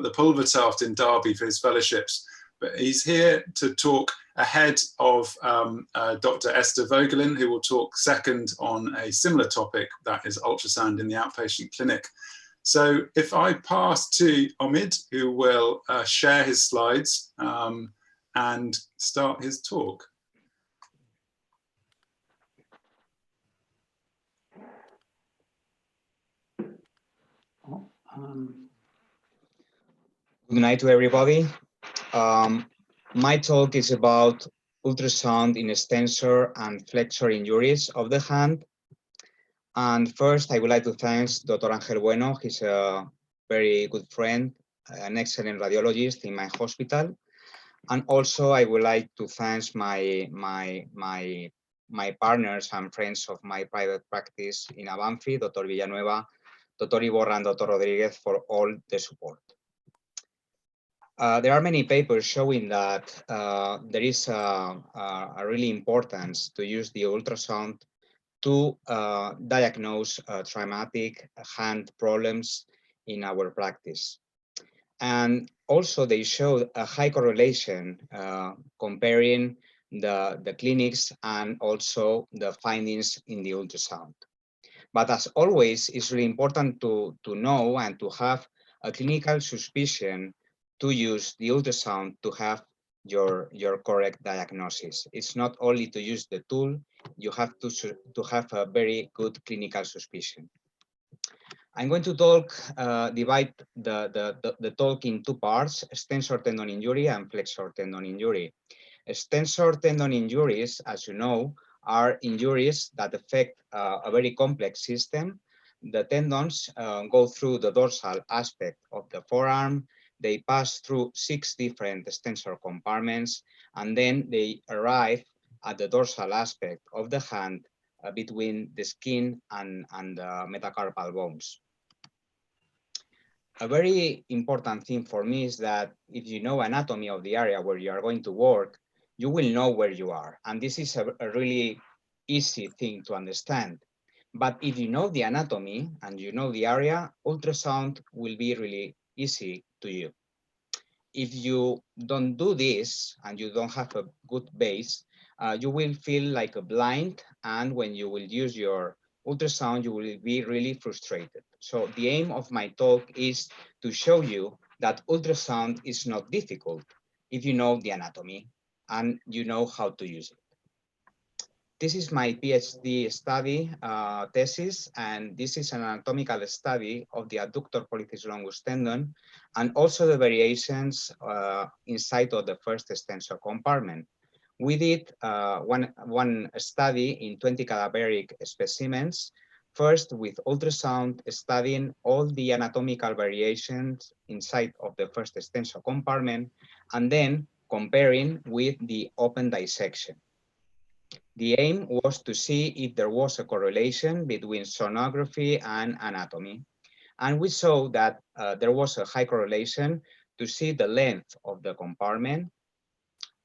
the Pulvertaft in Derby for his fellowships, but he's here to talk ahead of Dr. Esther Vogelin, who will talk second on a similar topic, that is ultrasound in the outpatient clinic. So if I pass to Omid, who will share his slides and start his talk. Good night to everybody. My talk is about ultrasound in extensor and flexor injuries of the hand. And first, I would like to thank Dr. Angel Bueno. He's a very good friend, an excellent radiologist in my hospital. And also, I would like to thank my partners and friends of my private practice in Abanfi, Dr. Villanueva, Dr. Iborra, and Dr. Rodriguez, for all the support. There are many papers showing that there is a really importance to use the ultrasound to diagnose traumatic hand problems in our practice. And also they show a high correlation comparing the clinics and also the findings in the ultrasound. But as always, it's really important to know and to have a clinical suspicion to use the ultrasound to have your correct diagnosis. It's not only to use the tool, you have to have a very good clinical suspicion. I'm going to divide the talk in two parts, extensor tendon injury and flexor tendon injury. Extensor tendon injuries, as you know, are injuries that affect a very complex system. The tendons go through the dorsal aspect of the forearm. They pass through 6 different extensor compartments, and then they arrive at the dorsal aspect of the hand between the skin and the metacarpal bones. A very important thing for me is that if you know anatomy of the area where you are going to work, you will know where you are. And this is a really easy thing to understand. But if you know the anatomy and you know the area, ultrasound will be really easy to you. If you don't do this and you don't have a good base, you will feel like a blind, and when you will use your ultrasound, you will be really frustrated. So the aim of my talk is to show you that ultrasound is not difficult if you know the anatomy and you know how to use it. This is my PhD study thesis, and this is an anatomical study of the adductor pollicis longus tendon and also the variations inside of the first extensor compartment. We did one study in 20 cadaveric specimens, first with ultrasound studying all the anatomical variations inside of the first extensor compartment, and then comparing with the open dissection. The aim was to see if there was a correlation between sonography and anatomy. And we saw that there was a high correlation to see the length of the compartment,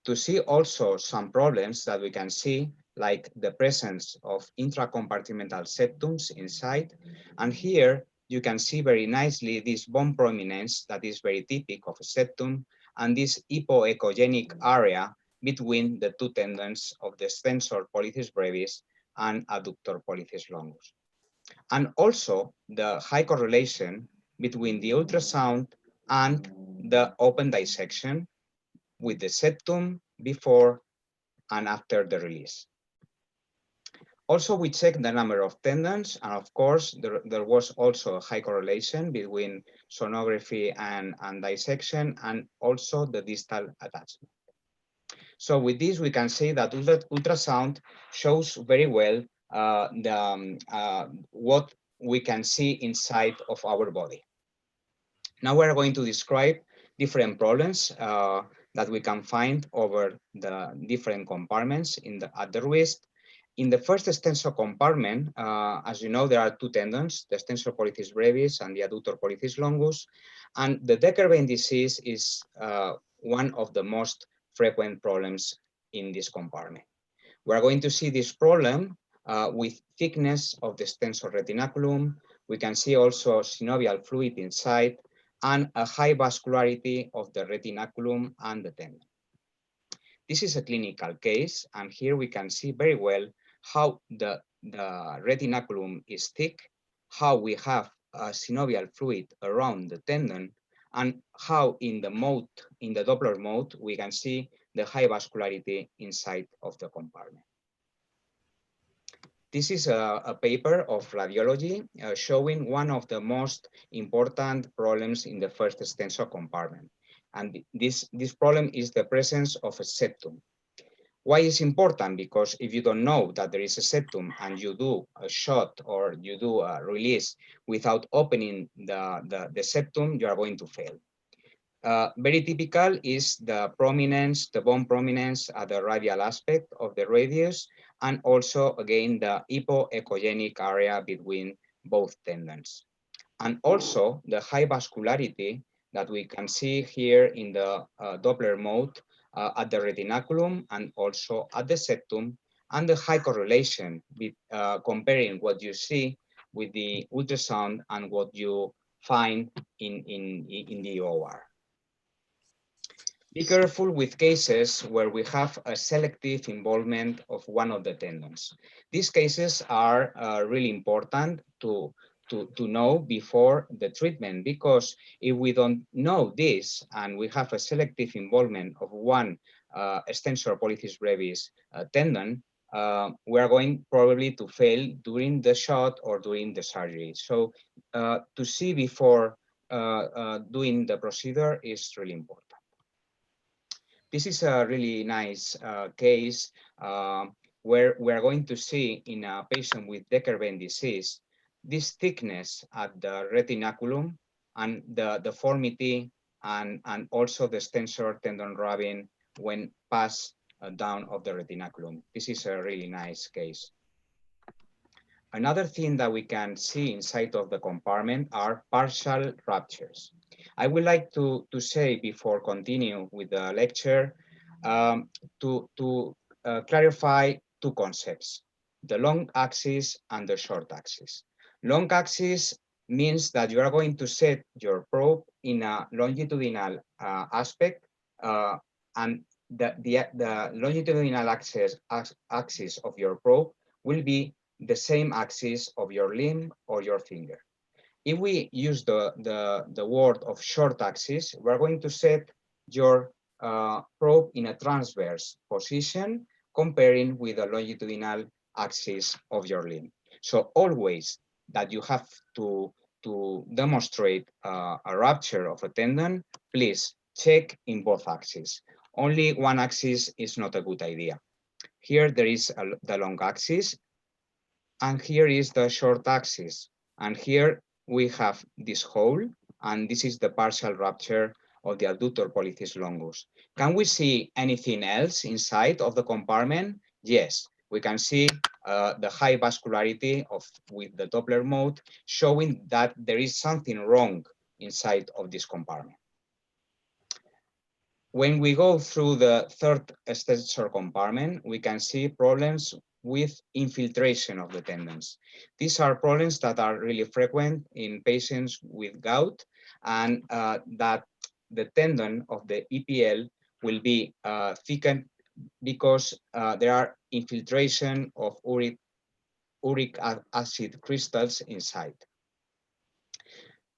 to see also some problems that we can see, like the presence of intracompartmental septums inside. And here you can see very nicely this bone prominence that is very typical of a septum, and this hypoechogenic area between the two tendons of the extensor pollicis brevis and adductor pollicis longus. And also the high correlation between the ultrasound and the open dissection with the septum before and after the release. Also, we checked the number of tendons, and of course, there was also a high correlation between sonography and dissection, and also the distal attachment. So with this, we can say that ultrasound shows very well what we can see inside of our body. Now we're going to describe different problems that we can find over the different compartments at the wrist. In the first extensor compartment, as you know, there are 2 tendons, the extensor pollicis brevis and the adductor pollicis longus. And the Decker vein disease is one of the most frequent problems in this compartment. We're going to see this problem with thickness of the extensor retinaculum. We can see also synovial fluid inside, and a high vascularity of the retinaculum and the tendon. This is a clinical case, and here we can see very well how the retinaculum is thick, how we have a synovial fluid around the tendon, and how in the mode, in the Doppler mode, we can see the high vascularity inside of the compartment. This is a paper of radiology showing one of the most important problems in the first extensor compartment. And this problem is the presence of a septum. Why is important? Because if you don't know that there is a septum and you do a shot or you do a release without opening the septum, you are going to fail. Very typical is the prominence, the bone prominence at the radial aspect of the radius, and also again the hypoechogenic area between both tendons. And also the high vascularity that we can see here in the Doppler mode at the retinaculum and also at the septum, and the high correlation with comparing what you see with the ultrasound and what you find in the OR. Be careful with cases where we have a selective involvement of one of the tendons. These cases are really important to know before the treatment, because if we don't know this and we have a selective involvement of one extensor pollicis brevis tendon, we are going probably to fail during the shot or during the surgery. So to see before doing the procedure is really important. This is a really nice case where we are going to see in a patient with Decker-Vein disease this thickness at the retinaculum and the deformity and also the extensor tendon rubbing when passed down of the retinaculum. This is a really nice case. Another thing that we can see inside of the compartment are partial ruptures. I would like to say before continue with the lecture to clarify two concepts, the long axis and the short axis. Long axis means that you are going to set your probe in a longitudinal aspect and the longitudinal axis of your probe will be the same axis of your limb or your finger. If we use the word of short axis, we're going to set your probe in a transverse position, comparing with the longitudinal axis of your limb. So always that you have to demonstrate a rupture of a tendon, please check in both axes. Only one axis is not a good idea. Here there is the long axis, and here is the short axis. And here we have this hole, and this is the partial rupture of the adductor pollicis longus. Can we see anything else inside of the compartment? Yes, we can see the high vascularity with the Doppler mode, showing that there is something wrong inside of this compartment. When we go through the third extensor compartment, we can see problems with infiltration of the tendons. These are problems that are really frequent in patients with gout, and that the tendon of the EPL will be thickened because there are infiltration of uric acid crystals inside.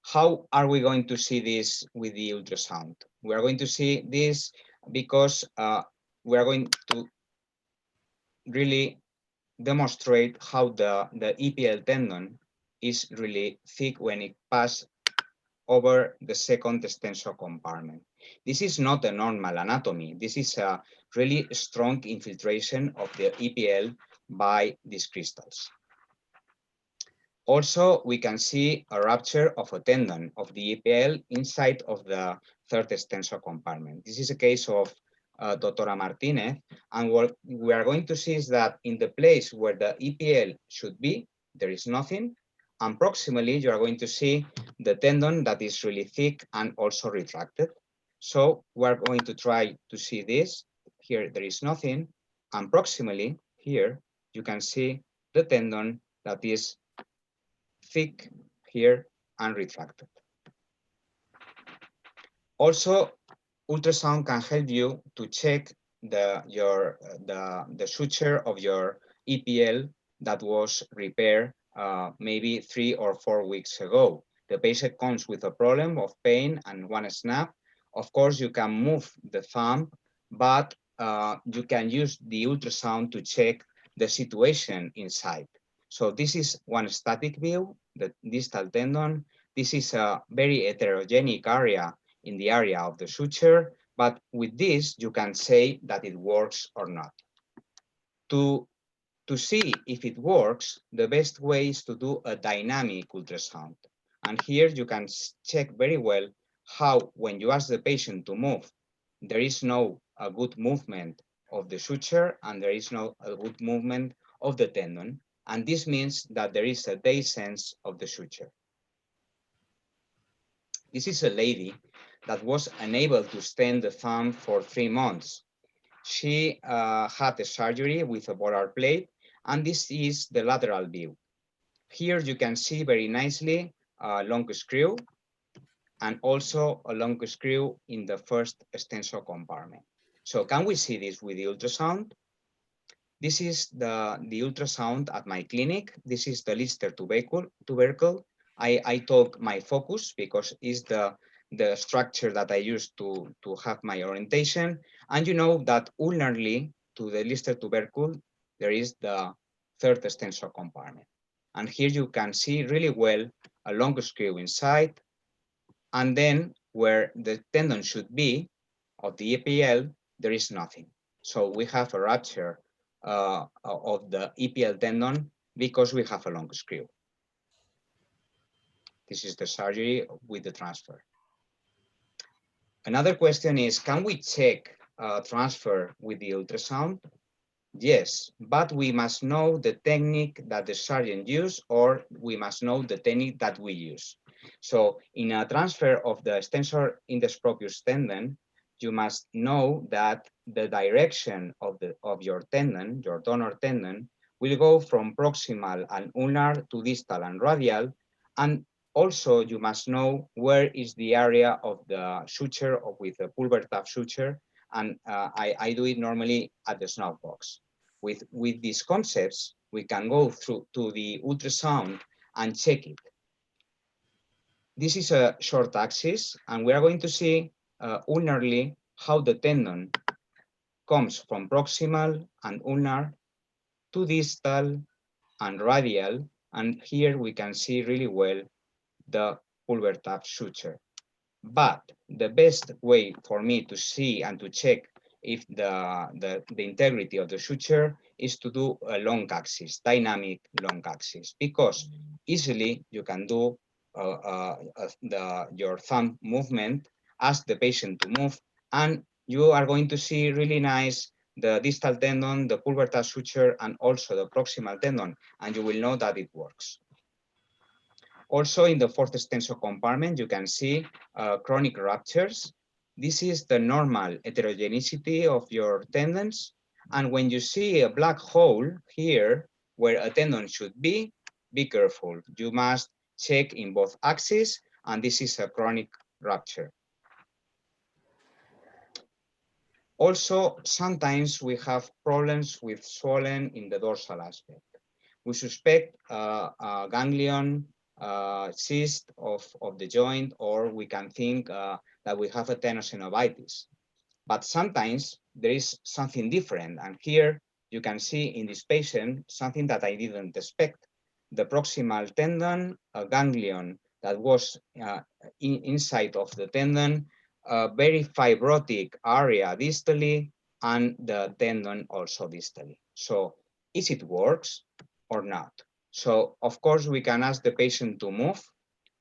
How are we going to see this with the ultrasound? We are going to see this because we are going to really demonstrate how the EPL tendon is really thick when it passes over the second extensor compartment. This is not a normal anatomy. This is a really strong infiltration of the EPL by these crystals. Also, we can see a rupture of a tendon of the EPL inside of the third extensor compartment. This is a case of Dr. Martinez, and what we are going to see is that in the place where the EPL should be, there is nothing, and proximally you are going to see the tendon that is really thick and also retracted. So we're going to try to see this. Here there is nothing, and proximally here you can see the tendon that is thick here and retracted. Also, ultrasound can help you to check the suture of your EPL that was repaired maybe 3 or 4 weeks ago. The patient comes with a problem of pain and one snap. Of course, you can move the thumb, but you can use the ultrasound to check the situation inside. So this is one static view, the distal tendon. This is a very heterogenic area in the area of the suture, but with this, you can say that it works or not. To see if it works, the best way is to do a dynamic ultrasound. And here you can check very well how, when you ask the patient to move, there is no good movement of the suture and there is no good movement of the tendon. And this means that there is a dehiscence of the suture. This is a lady that was unable to stand the thumb for 3 months. She had a surgery with a volar plate, and this is the lateral view. Here you can see very nicely a long screw and also a long screw in the first extensor compartment. So can we see this with the ultrasound? This is the ultrasound at my clinic. This is the Lister tubercle. I took my focus because it's the structure that I use to have my orientation. And you know that ulnarly to the Lister tubercle, there is the third extensor compartment. And here you can see really well a long screw inside. And then where the tendon should be of the EPL, there is nothing. So we have a rupture of the EPL tendon because we have a long screw. This is the surgery with the transfer. Another question is, can we check transfer with the ultrasound? Yes, but we must know the technique that the surgeon used, or we must know the technique that we use. So in a transfer of the extensor index proprius tendon, you must know that the direction of your tendon, your donor tendon, will go from proximal and ulnar to distal and radial. And also you must know where is the area of the suture or with the pulver tab suture. And I do it normally at the snuff box. With these concepts, we can go through to the ultrasound and check it. This is a short axis, and we are going to see ulnarly how the tendon comes from proximal and ulnar to distal and radial, and here we can see really well the pulver tab suture. But the best way for me to see and to check if the integrity of the suture is to do a long axis, dynamic long axis, because easily you can do your thumb movement, ask the patient to move, and you are going to see really nice the distal tendon, the pulver tab suture, and also the proximal tendon, and you will know that it works. Also, in the fourth extensor compartment, you can see chronic ruptures. This is the normal heterogeneity of your tendons. And when you see a black hole here where a tendon should be careful. You must check in both axes, and this is a chronic rupture. Also, sometimes we have problems with swelling in the dorsal aspect. We suspect a ganglion cyst of the joint, or we can think that we have a tenosynovitis. But sometimes there is something different. And here you can see in this patient something that I didn't expect. The proximal tendon, a ganglion that was inside of the tendon, a very fibrotic area distally, and the tendon also distally. So is it works or not? So of course we can ask the patient to move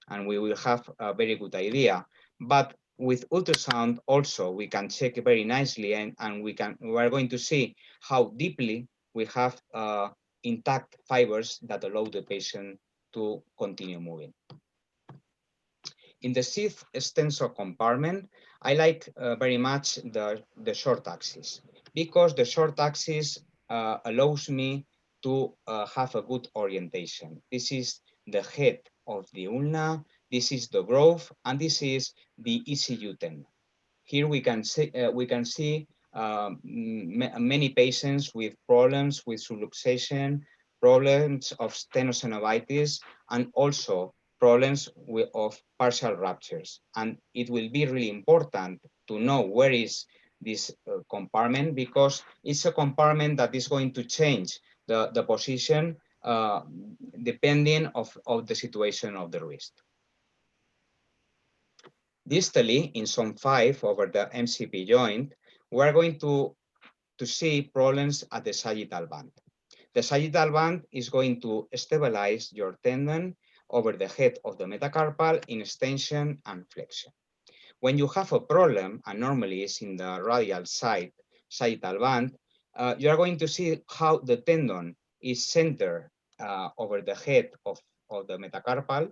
and we will have a very good idea. But with ultrasound also we can check very nicely, and we are going to see how deeply we have intact fibers that allow the patient to continue moving. In the sixth extensor compartment, I like very much the short axis, because the short axis allows me to have a good orientation. This is the head of the ulna. This is the growth, and this is the ECU tendon. Here we can see many patients with problems with subluxation, problems of tenosynovitis, and also problems of partial ruptures. And it will be really important to know where is this compartment, because it's a compartment that is going to change the position depending of the situation of the wrist. Distally, in zone 5 over the MCP joint, we're going to see problems at the sagittal band. The sagittal band is going to stabilize your tendon over the head of the metacarpal in extension and flexion. When you have a problem, and normally it's in the radial side, sagittal band, you are going to see how the tendon is centered over the head of the metacarpal,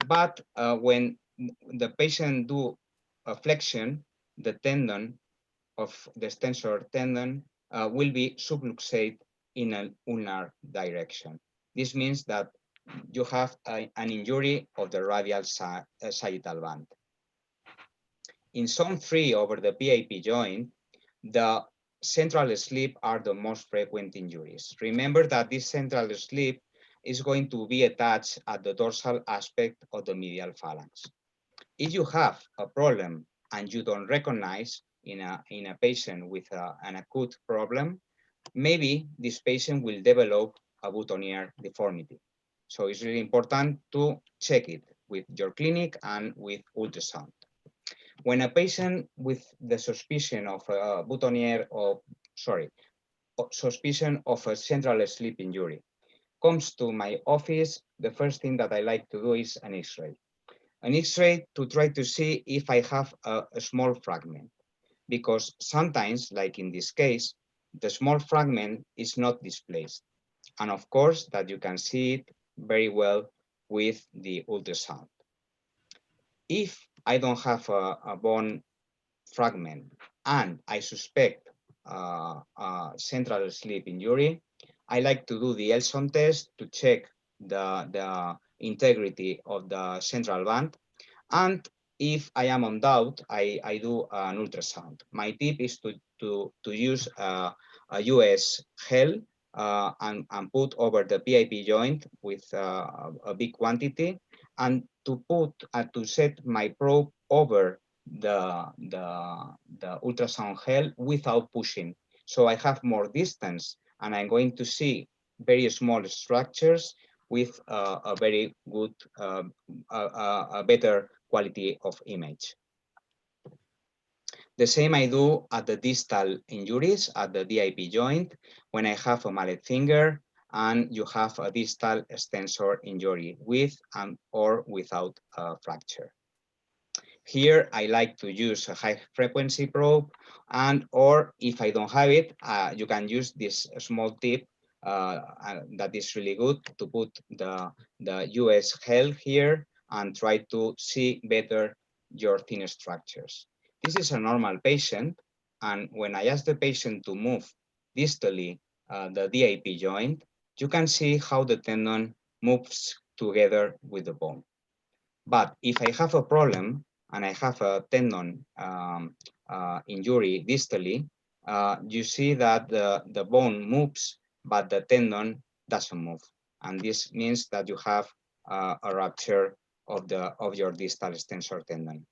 but when the patient do a flexion, the tendon of the extensor tendon will be subluxate in an ulnar direction. This means that you have an injury of the radial sagittal band. In zone 3 over the PIP joint, the central slip are the most frequent injuries. Remember that this central slip is going to be attached at the dorsal aspect of the medial phalanx. If you have a problem and you don't recognize in a patient with an acute problem, maybe this patient will develop a boutonniere deformity. So it's really important to check it with your clinic and with ultrasound. When a patient with the suspicion of a boutonniere, suspicion of a central slip injury comes to my office, the first thing that I like to do is an X-ray. An X-ray to try to see if I have a small fragment, because sometimes, like in this case, the small fragment is not displaced. And of course, that you can see it very well with the ultrasound. If I don't have a bone fragment and I suspect central slip injury, I like to do the Elson test to check the integrity of the central band. And if I am on doubt, I do an ultrasound. My tip is to use a US gel and put over the PIP joint with a big quantity, and to set my probe over the ultrasound gel without pushing. So I have more distance, and I'm going to see very small structures with a very good, a better quality of image. The same I do at the distal injuries at the DIP joint when I have a mallet finger and you have a distal extensor injury with and or without a fracture. Here, I like to use a high frequency probe, and or if I don't have it, you can use this small tip that is really good to put the US gel here and try to see better your thin structures. This is a normal patient, and when I ask the patient to move distally the DIP joint, you can see how the tendon moves together with the bone. But if I have a problem and I have a tendon injury distally, you see that the bone moves, but the tendon doesn't move. And this means that you have a rupture of your distal extensor tendon.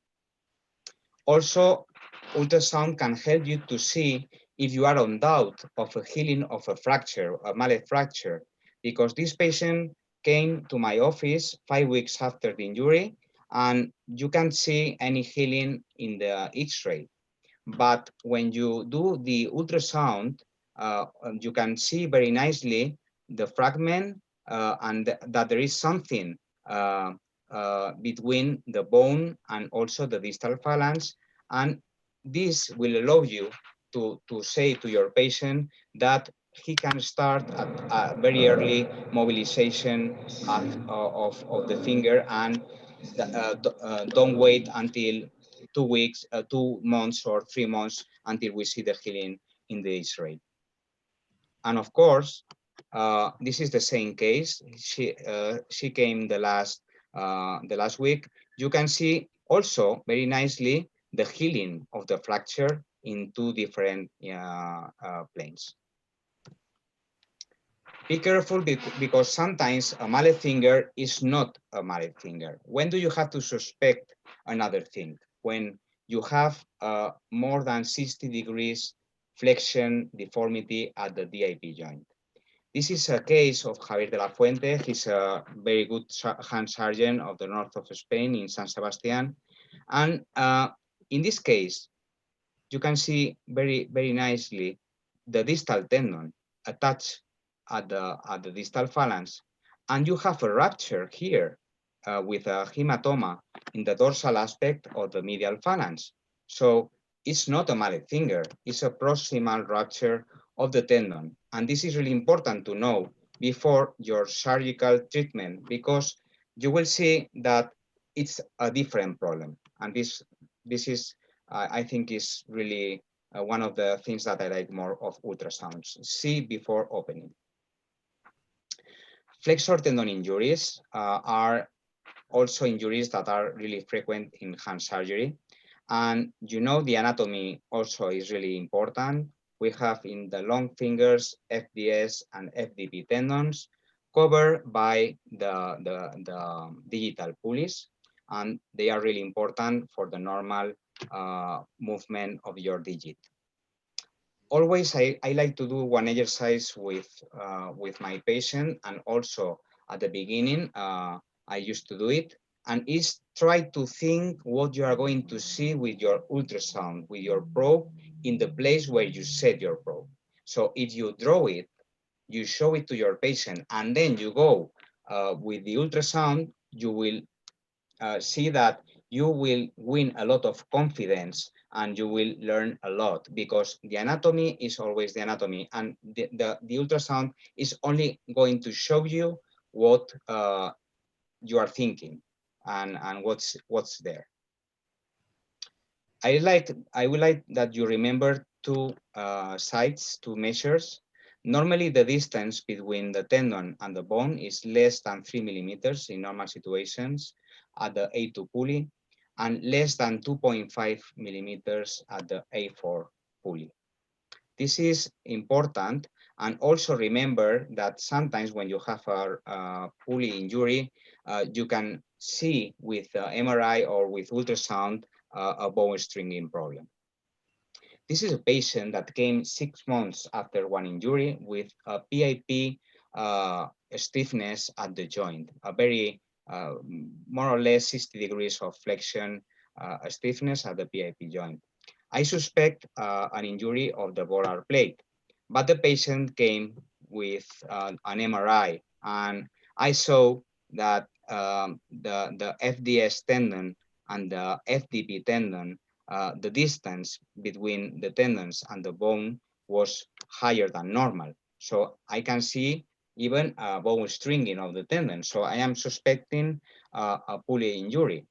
Also, ultrasound can help you to see if you are on doubt of a healing of a fracture, a mallet fracture, because this patient came to my office 5 weeks after the injury, and you can't see any healing in the X-ray. But when you do the ultrasound, you can see very nicely the fragment and that there is something between the bone and also the distal phalanx, and this will allow you to say to your patient that he can start at a very early mobilization of the finger, and don't wait until 2 weeks, 2 months or 3 months until we see the healing in the X-ray. And of course, this is the same case. She came the last week You can see also very nicely the healing of the fracture in two different planes. Be careful because sometimes a mallet finger is not a mallet finger. When do you have to suspect another thing? When you have more than 60 degrees flexion deformity at the DIP joint. This is a case of Javier de la Fuente. He's a very good hand surgeon of the north of Spain in San Sebastian. And in this case, you can see very nicely the distal tendon attached at the distal phalanx, and you have a rupture here with a hematoma in the dorsal aspect of the medial phalanx. So it's not a mallet finger, it's a proximal rupture of the tendon. And this is really important to know before your surgical treatment, because you will see that it's a different problem. And this is, I think, is really one of the things that I like more of ultrasounds. See before opening. Flexor tendon injuries are also injuries that are really frequent in hand surgery. And you know, the anatomy also is really important. We have in the long fingers FDS and FDP tendons covered by the digital pulleys, and they are really important for the normal movement of your digit. Always, I like to do one exercise with my patient, and also at the beginning, I used to do it, and is try to think what you are going to see with your ultrasound, with your probe, in the place where you set your probe. So if you draw it, you show it to your patient, and then you go with the ultrasound, you will see that you will win a lot of confidence and you will learn a lot, because the anatomy is always the anatomy, and the ultrasound is only going to show you what you are thinking and what's there. I would like that you remember two sites, two measures. Normally, the distance between the tendon and the bone is less than 3 millimeters in normal situations at the A2 pulley, and less than 2.5 millimeters at the A4 pulley. This is important, and also remember that sometimes when you have a pulley injury, you can see with MRI or with ultrasound a bone stringing problem. This is a patient that came 6 months after one injury with a PIP stiffness at the joint, a very more or less 60 degrees of flexion stiffness at the PIP joint. I suspect an injury of the volar plate, but the patient came with an MRI, and I saw that the FDS tendon and the FDP tendon, the distance between the tendons and the bone was higher than normal. So I can see even a bone stringing of the tendon. So I am suspecting a pulley injury.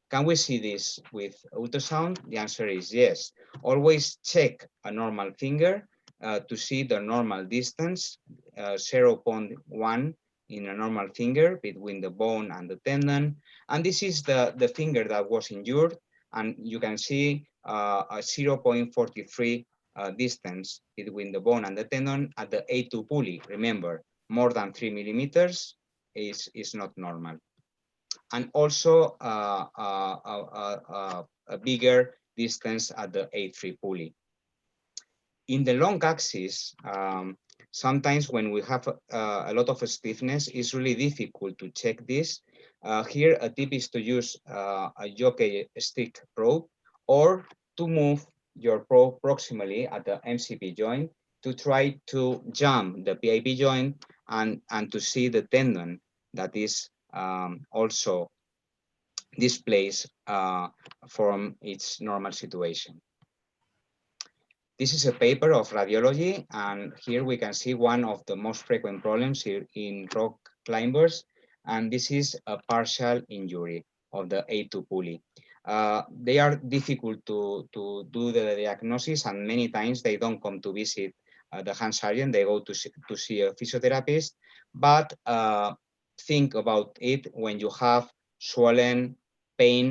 Can we see this with ultrasound? The answer is yes. Always check a normal finger to see the normal distance, 0.1 in a normal finger between the bone and the tendon. And this is the finger that was injured. And you can see a 0.43 distance between the bone and the tendon at the A2 pulley. Remember, more than 3 millimeters is not normal. And also a bigger distance at the A3 pulley. In the long axis, sometimes when we have a lot of stiffness, it's really difficult to check this. Here, a tip is to use a jockey stick probe, or to move your probe proximally at the MCP joint to try to jump the PIP joint and to see the tendon that is also displays from its normal situation. This is a paper of radiology, and here we can see one of the most frequent problems here in rock climbers, and this is a partial injury of the A2 pulley. They are difficult to do the diagnosis, and many times they don't come to visit the hand surgeon, they go to see a physiotherapist, but think about it when you have swollen pain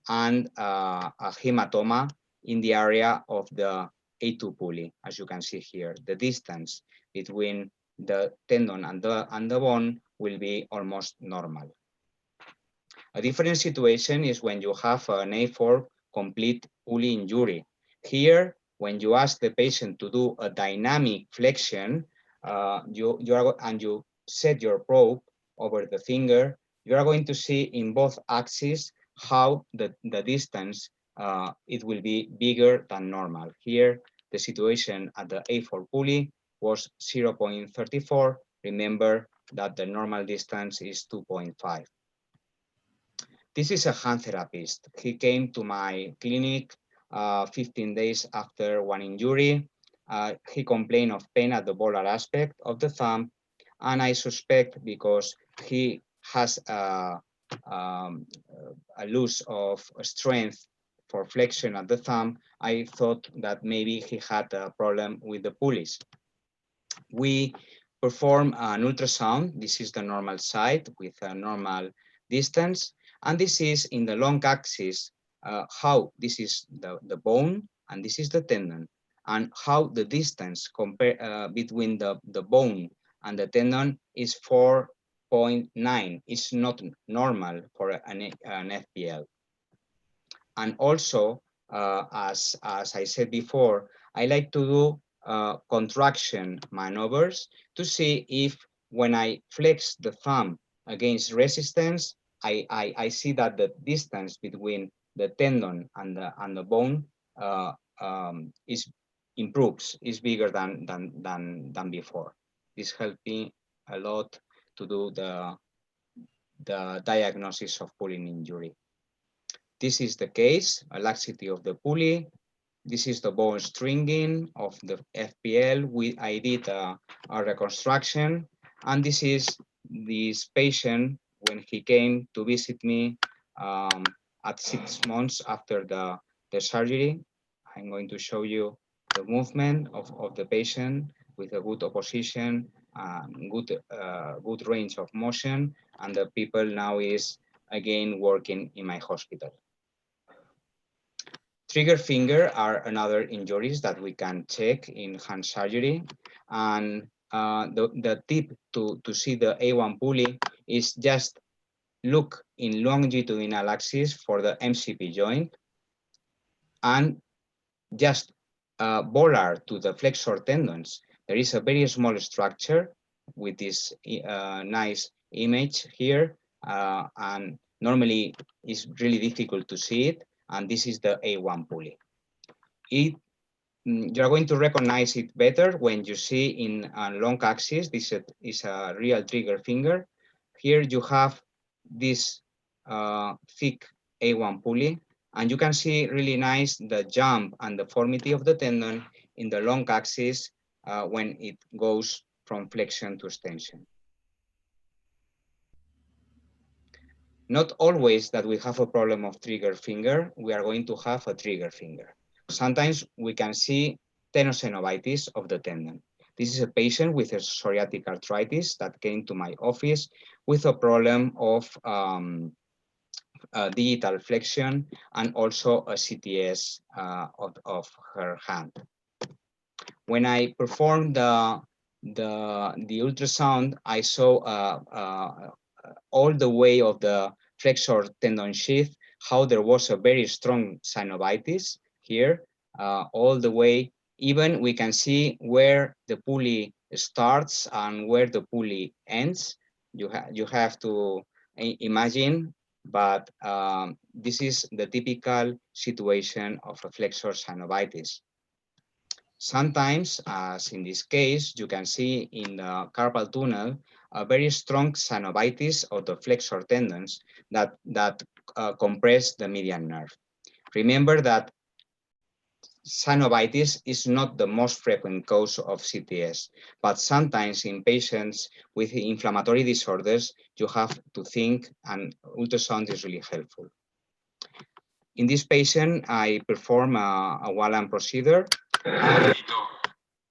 and a hematoma in the area of the A2 pulley. As you can see here, the distance between the tendon and the bone will be almost normal. A different situation is when you have an A4 complete pulley injury. Here, when you ask the patient to do a dynamic flexion, you set your probe over the finger, you are going to see in both axes how the distance it will be bigger than normal. Here, the situation at the A4 pulley was 0.34. Remember that the normal distance is 2.5. This is a hand therapist. He came to my clinic 15 days after one injury. He complained of pain at the volar aspect of the thumb, and I suspect because he has a loss of strength for flexion at the thumb, I thought that maybe he had a problem with the pulleys. We perform an ultrasound. This is the normal side with a normal distance. And this is in the long axis, how this is the bone and this is the tendon, and how the distance between the bone and the tendon is 4.9. It's not normal for an FPL. And also, as I said before, I like to do contraction maneuvers to see if when I flex the thumb against resistance, I see that the distance between the tendon and the bone improves, is bigger than before. This helped me a lot to do the diagnosis of pulling injury. This is the case, a laxity of the pulley. This is the bone stringing of the FPL. I did a reconstruction, and this is this patient when he came to visit me at 6 months after the surgery. I'm going to show you the movement of the patient with a good opposition, good range of motion, and the people now is again working in my hospital. Trigger finger are another injuries that we can check in hand surgery. And the tip to see the A1 pulley is just look in longitudinal axis for the MCP joint and just volar to the flexor tendons. There is a very small structure with this nice image here, and normally it's really difficult to see it. And this is the A1 pulley. You're going to recognize it better when you see in a long axis. This is a real trigger finger. Here you have this thick A1 pulley, and you can see really nice the jump and deformity of the tendon in the long axis when it goes from flexion to extension. Not always that we have a problem of trigger finger, we are going to have a trigger finger. Sometimes we can see tenosynovitis of the tendon. This is a patient with a psoriatic arthritis that came to my office with a problem of digital flexion and also a CTS of her hand. When I performed the ultrasound, I saw all the way of the flexor tendon sheath, how there was a very strong synovitis here, all the way. Even we can see where the pulley starts and where the pulley ends. You have to imagine, but this is the typical situation of a flexor synovitis. Sometimes, as in this case, you can see in the carpal tunnel a very strong synovitis of the flexor tendons that compress the median nerve. Remember that synovitis is not the most frequent cause of CTS, but sometimes in patients with inflammatory disorders, you have to think, and ultrasound is really helpful. In this patient, I perform a Wallach procedure,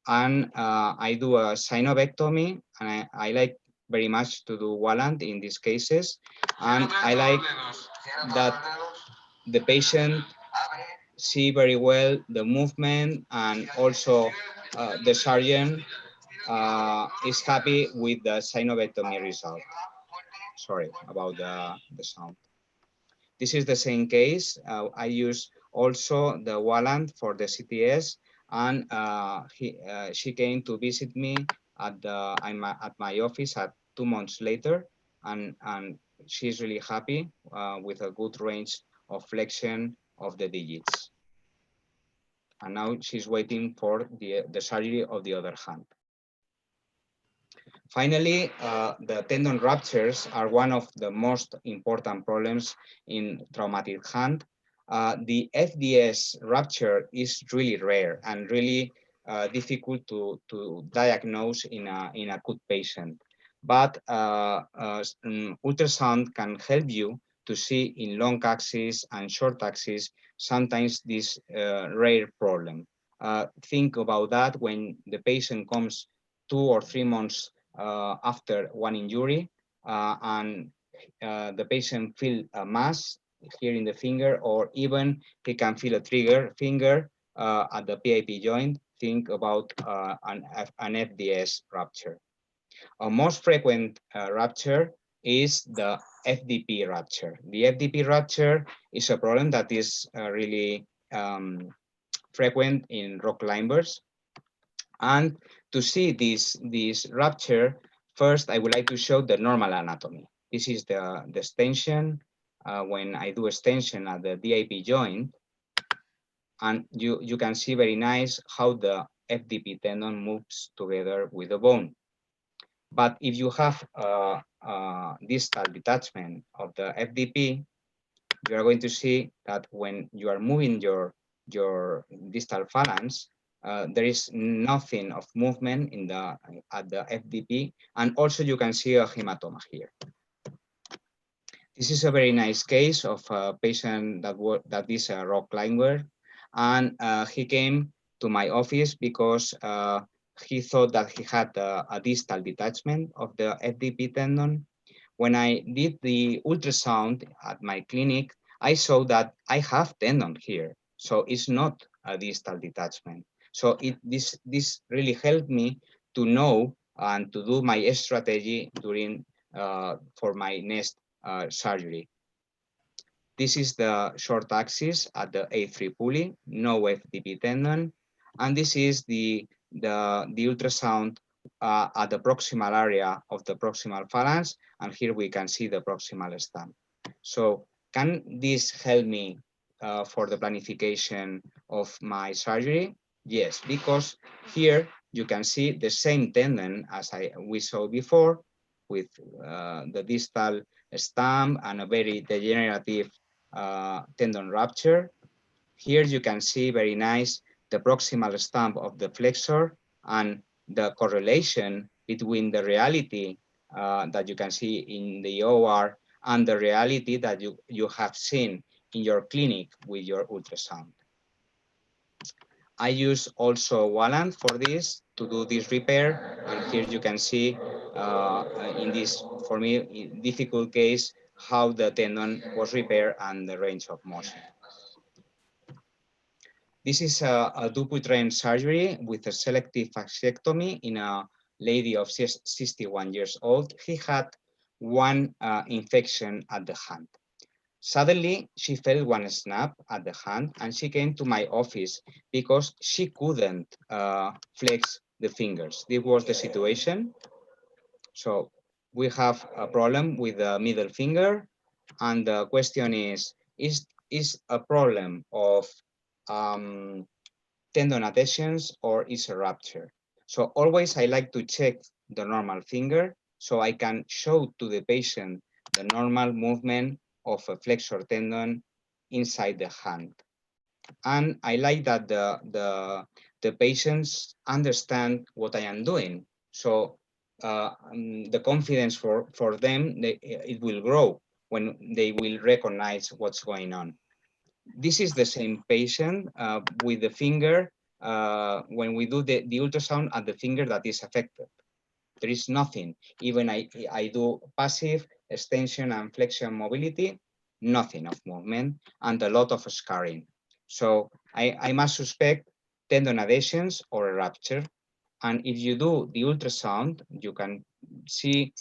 and I do a synovectomy, and I like very much to do Wallach in these cases, and I like that the patient see very well the movement, and also the surgeon is happy with the synovitis result. Sorry about the sound. This is the same case. I use also the Walland for the CTS, and she came to visit me at my office at 2 months later, and she's really happy with a good range of flexion of the digits. And now she's waiting for the surgery of the other hand. Finally, the tendon ruptures are one of the most important problems in traumatic hand. The FDS rupture is really rare and really difficult to diagnose in a acute patient. But ultrasound can help you to see in long axis and short axis sometimes this rare problem. Think about that when the patient comes 2 or 3 months after one injury, and the patient feel a mass here in the finger, or even he can feel a trigger finger at the PIP joint. Think about an FDS rupture. A most frequent rupture is the FDP rupture. The FDP rupture is a problem that is really frequent in rock climbers. And to see this rupture, first I would like to show the normal anatomy. This is the extension when I do extension at the DIP joint, and you can see very nice how the FDP tendon moves together with the bone. But if you have distal detachment of the FDP, you are going to see that when you are moving your distal phalanx, there is nothing of movement in at the FDP, and also you can see a hematoma here. This is a very nice case of a patient that is a rock climber, and he came to my office because he thought that he had a distal detachment of the FDP tendon. When I did the ultrasound at my clinic, I saw that I have tendon here, so it's not a distal detachment. So this really helped me to know and to do my strategy during for my next surgery. This is the short axis at the A3 pulley, no FDP tendon, and this is the ultrasound at the proximal area of the proximal phalanx, and here we can see the proximal stump. So can this help me for the planification of my surgery? Yes, because here you can see the same tendon as we saw before, with the distal stump and a very degenerative tendon rupture. Here you can see very nice the proximal stump of the flexor and the correlation between the reality that you can see in the OR and the reality that you have seen in your clinic with your ultrasound. I use also Walland for this, to do this repair, and here you can see in this, for me, difficult case, how the tendon was repaired and the range of motion. This is a Dupuytren surgery with a selective fasciectomy in a lady of 61 years old. He had one infection at the hand. Suddenly, she felt one snap at the hand, and she came to my office because she couldn't flex the fingers. This was the situation. So we have a problem with the middle finger, and the question is a problem of tendon adhesions or is a rupture? So always I like to check the normal finger so I can show to the patient the normal movement of a flexor tendon inside the hand. And I like that the patients understand what I am doing. So the confidence for them, it will grow when they will recognize what's going on. This is the same patient with the finger when we do the ultrasound at the finger that is affected. There is nothing. Even I do passive extension and flexion mobility, nothing of movement, and a lot of scarring. So I must suspect tendon adhesions or a rupture. And if you do the ultrasound, you can see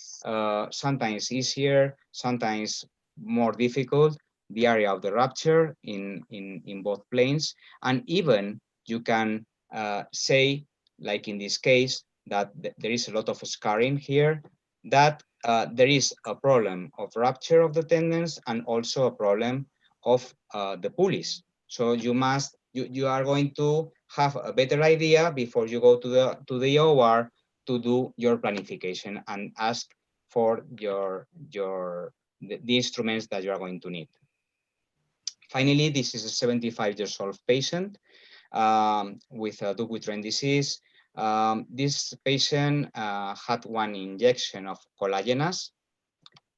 sometimes easier, sometimes more difficult, the area of the rupture in both planes. And even you can say, like in this case, that there is a lot of scarring here, that there is a problem of rupture of the tendons and also a problem of the pulleys. So you are going to have a better idea before you go to the OR to do your planification and ask for the instruments that you are going to need. Finally, this is a 75 years old patient with a Dupuytren disease. This patient had one injection of collagenase.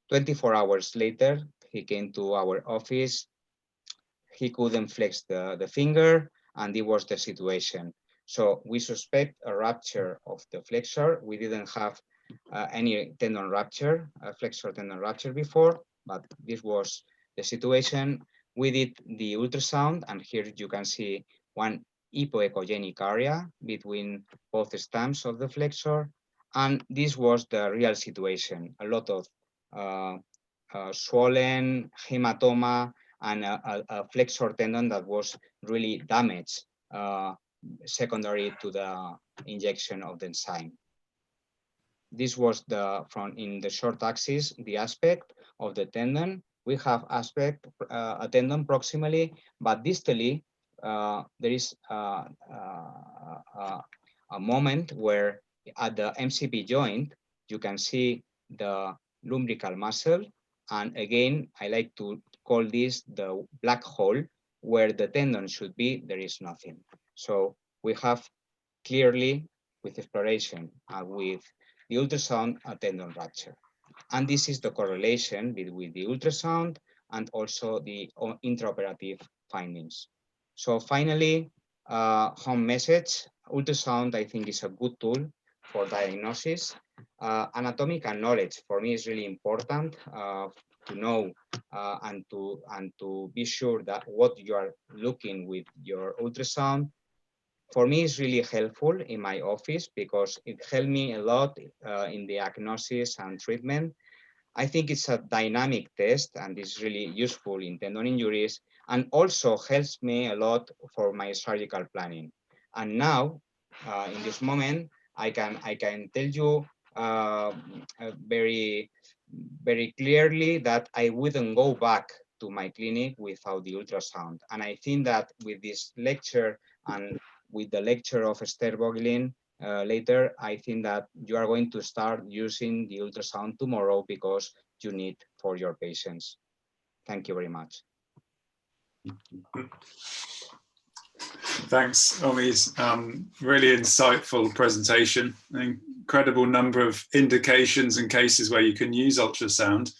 24 hours later, he came to our office. He couldn't flex the finger, and it was the situation. So we suspect a rupture of the flexor. We didn't have any tendon rupture, flexor tendon rupture before, but this was the situation. We did the ultrasound, and here you can see one hypoechogenic area between both stumps of the flexor. And this was the real situation. A lot of swollen hematoma and a flexor tendon that was really damaged secondary to the injection of the enzyme. This was in the short axis, the aspect of the tendon. We have a tendon proximally, but distally, there is a moment where at the MCP joint, you can see the lumbrical muscle. And again, I like to call this the black hole, where the tendon should be, there is nothing. So we have clearly, with exploration, with the ultrasound, a tendon rupture. And this is the correlation between the ultrasound and also the intraoperative findings. So finally, home message, ultrasound, I think, is a good tool for diagnosis. Anatomical knowledge for me is really important to know and to be sure that what you are looking with your ultrasound. For me, it's really helpful in my office because it helped me a lot in the diagnosis and treatment. I think it's a dynamic test and it's really useful in tendon injuries, and also helps me a lot for my surgical planning. And now, in this moment, I can tell you very clearly that I wouldn't go back to my clinic without the ultrasound. And I think that with this lecture and with the lecture of Esther Boglin later, I think that you are going to start using the ultrasound tomorrow because you need for your patients. Thank you very much. Thanks, Omi's really insightful presentation. An incredible number of indications and cases where you can use ultrasound.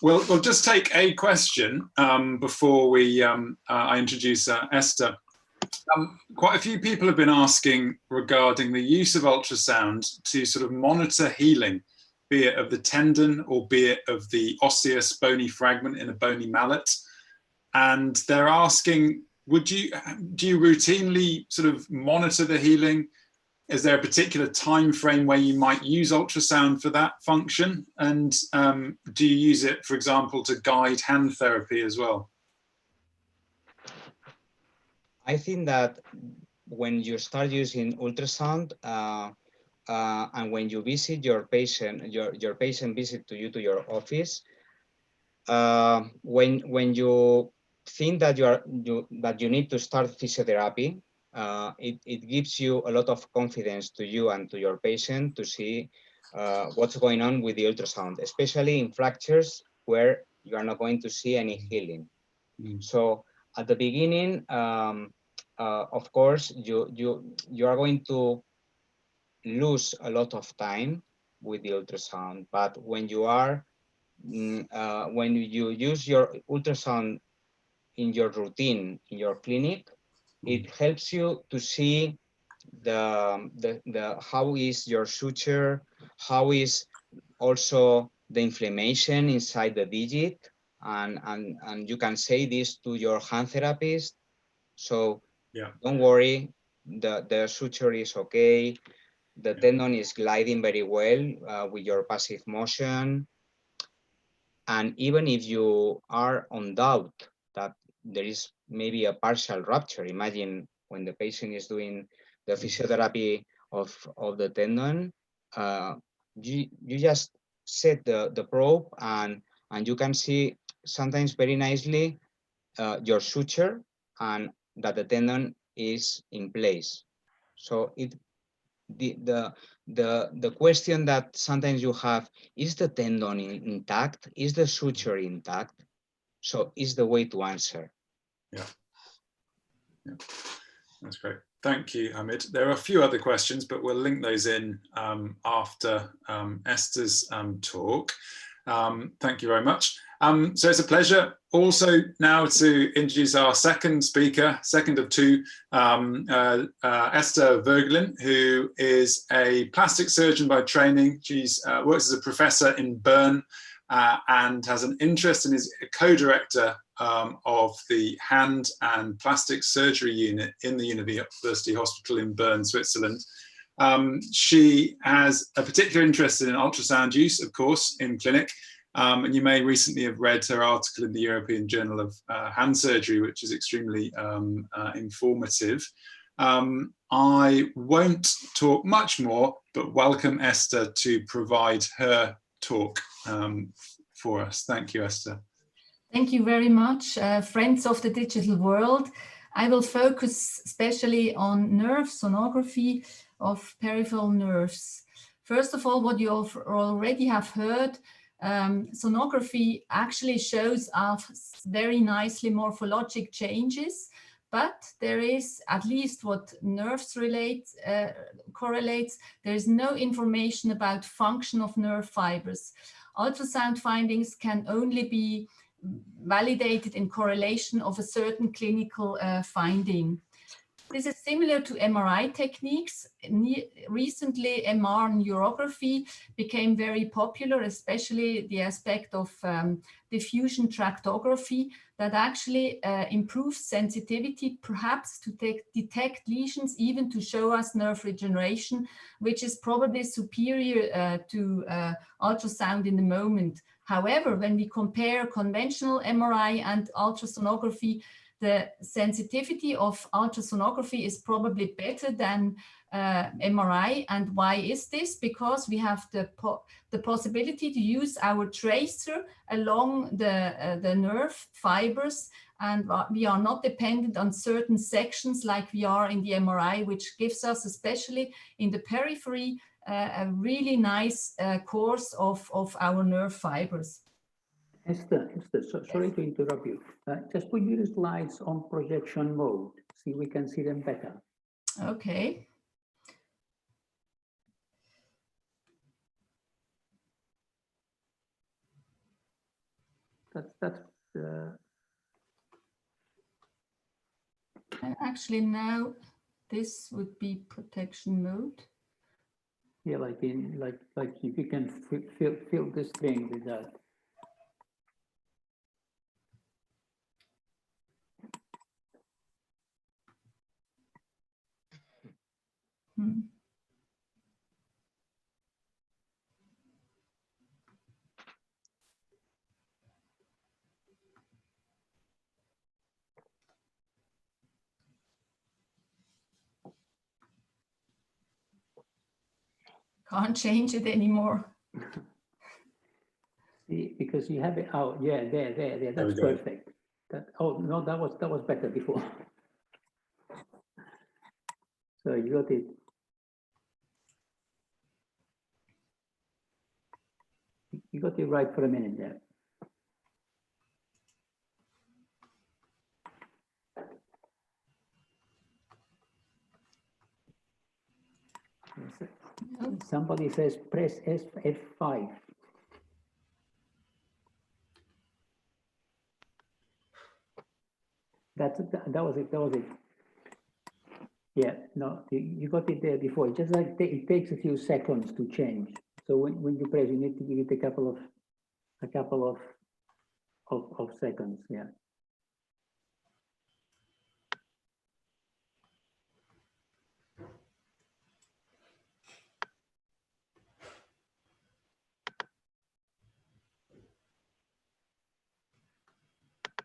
We'll just take a question before I introduce Esther. Quite a few people have been asking regarding the use of ultrasound to sort of monitor healing, be it of the tendon or be it of the osseous bony fragment in a bony mallet. And they're asking, do you routinely sort of monitor the healing? Is there a particular time frame where you might use ultrasound for that function? And do you use it, for example, to guide hand therapy as well? I think that when you start using ultrasound and when you visit your patient, your patient visit to your office, when you think that you need to start physiotherapy, it gives you a lot of confidence to you and to your patient to see what's going on with the ultrasound, especially in fractures where you are not going to see any healing. So at the beginning, of course, you are going to lose a lot of time with the ultrasound, but when you use your ultrasound in your routine in your clinic, it helps you to see how is your suture, how is also the inflammation inside the digit, and you can say this to your hand therapist. So Yeah. don't worry, the suture is okay. The tendon is gliding very well with your passive motion. And even if you are on doubt that there is maybe a partial rupture, imagine when the patient is doing the physiotherapy of the tendon, you just set the probe and you can see sometimes very nicely your suture and that the tendon is in place. So the question that sometimes you have, is the tendon intact? Is the suture intact? So is the way to answer. Yeah. That's great. Thank you, Hamid. There are a few other questions, but we'll link those in after Esther's talk. Thank you very much. So it's a pleasure also now to introduce our second speaker, second of two, Esther Vogelin, who is a plastic surgeon by training. She's works as a professor in Bern and has an interest and is a co-director of the hand and plastic surgery unit in the University Hospital in Bern, Switzerland. She has a particular interest in ultrasound use, of course, in clinic. And you may recently have read her article in the European Journal of Hand Surgery, which is extremely informative. I won't talk much more, but welcome Esther to provide her talk for us. Thank you, Esther. Thank you very much, friends of the digital world. I will focus especially on nerve sonography of peripheral nerves. First of all, what you already have heard, sonography actually shows us very nicely morphologic changes, but there is, at least what nerves correlates, there is no information about function of nerve fibers. Ultrasound findings can only be validated in correlation of a certain clinical finding. This is similar to MRI techniques. Recently, MR neurography became very popular, especially the aspect of diffusion tractography that actually improves sensitivity, perhaps to detect lesions, even to show us nerve regeneration, which is probably superior to ultrasound in the moment. However, when we compare conventional MRI and ultrasonography, the sensitivity of ultrasonography is probably better than MRI. And why is this? Because we have the possibility to use our tracer along the nerve fibers, and we are not dependent on certain sections like we are in the MRI, which gives us, especially in the periphery, a really nice course of our nerve fibers. Esther, sorry to interrupt you. Just put your slides on projection mode. See, we can see them better. Okay. That's actually now this would be protection mode. Yeah, like if you can fill the screen with that. Can't change it anymore. See, because you have it. Oh, yeah, there. That's perfect. Oh no, that was better before. So you got it. You got it right for a minute there. Somebody says press F5. That was it. Yeah, no, you got it there before. Just like it takes a few seconds to change. So when you press, you need to give it a couple of seconds. Yeah.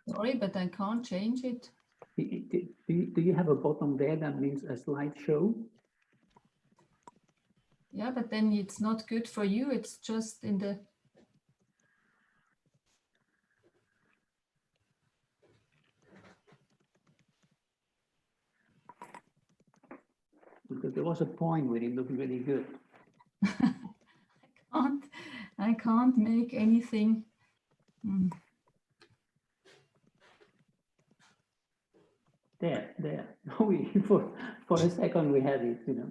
Sorry, but I can't change it. Do you have a button there that means a slideshow? Yeah, but then it's not good for you. It's just in the... Because there was a point where it looked really good. I can't make anything. There. For a second we had it, you know.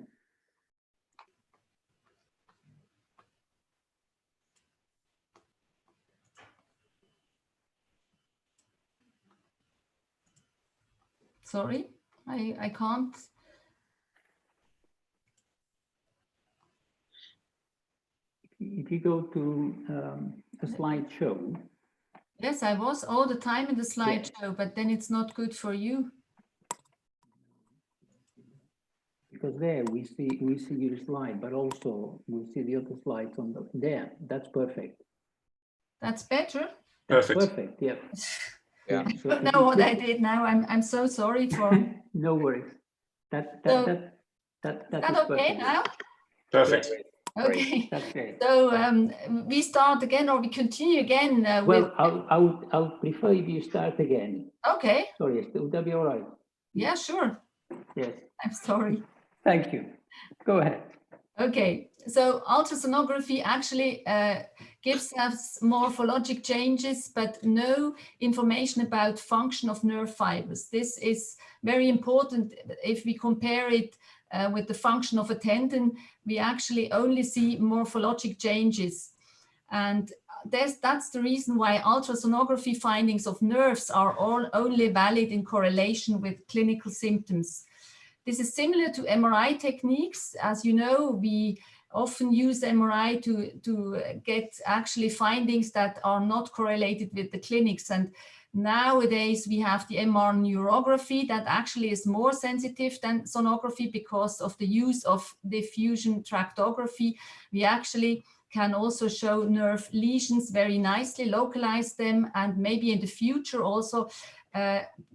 Sorry, I can't. If you go to a slideshow. Yes, I was all the time in the slideshow, but then it's not good for you. Because there we see your slide, but also we see the other slides on the there. That's perfect. That's better. Perfect. Perfect. Yeah. Yeah. I don't know what I did now. I'm so sorry for. No worries. That's okay perfect. now? Perfect. Okay. That's great. So we start again, or we continue again. Well, I'll prefer if you start again. Okay. Sorry, would that be all right? Yeah, sure. Yes. I'm sorry. Thank you. Go ahead. Okay, so ultrasonography actually gives us morphologic changes, but no information about function of nerve fibers. This is very important. If we compare it with the function of a tendon, we actually only see morphologic changes. And that's the reason why ultrasonography findings of nerves are all only valid in correlation with clinical symptoms. This is similar to MRI techniques. As you know, we often use MRI to get actually findings that are not correlated with the clinics. And nowadays we have the MR neurography that actually is more sensitive than sonography because of the use of diffusion tractography. We actually can also show nerve lesions very nicely, localize them, and maybe in the future also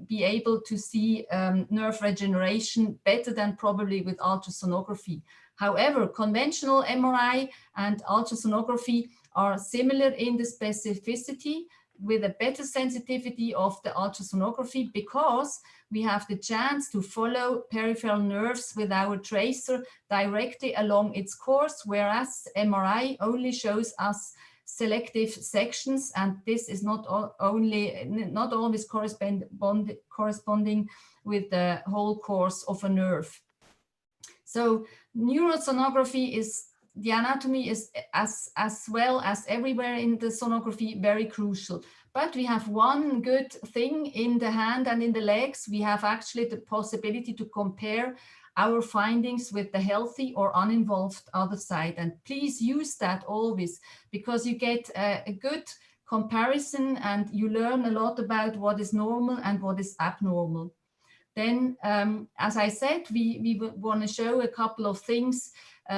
be able to see nerve regeneration better than probably with ultrasonography. However, conventional MRI and ultrasonography are similar in the specificity with a better sensitivity of the ultrasonography because we have the chance to follow peripheral nerves with our tracer directly along its course, whereas MRI only shows us selective sections, and this is not always corresponding with the whole course of a nerve. So neurosonography is, the anatomy is as well as everywhere in the sonography very crucial. But we have one good thing in the hand and in the legs. We have actually the possibility to compare our findings with the healthy or uninvolved other side. And please use that always, because you get a good comparison and you learn a lot about what is normal and what is abnormal. Then, as I said, we want to show a couple of things,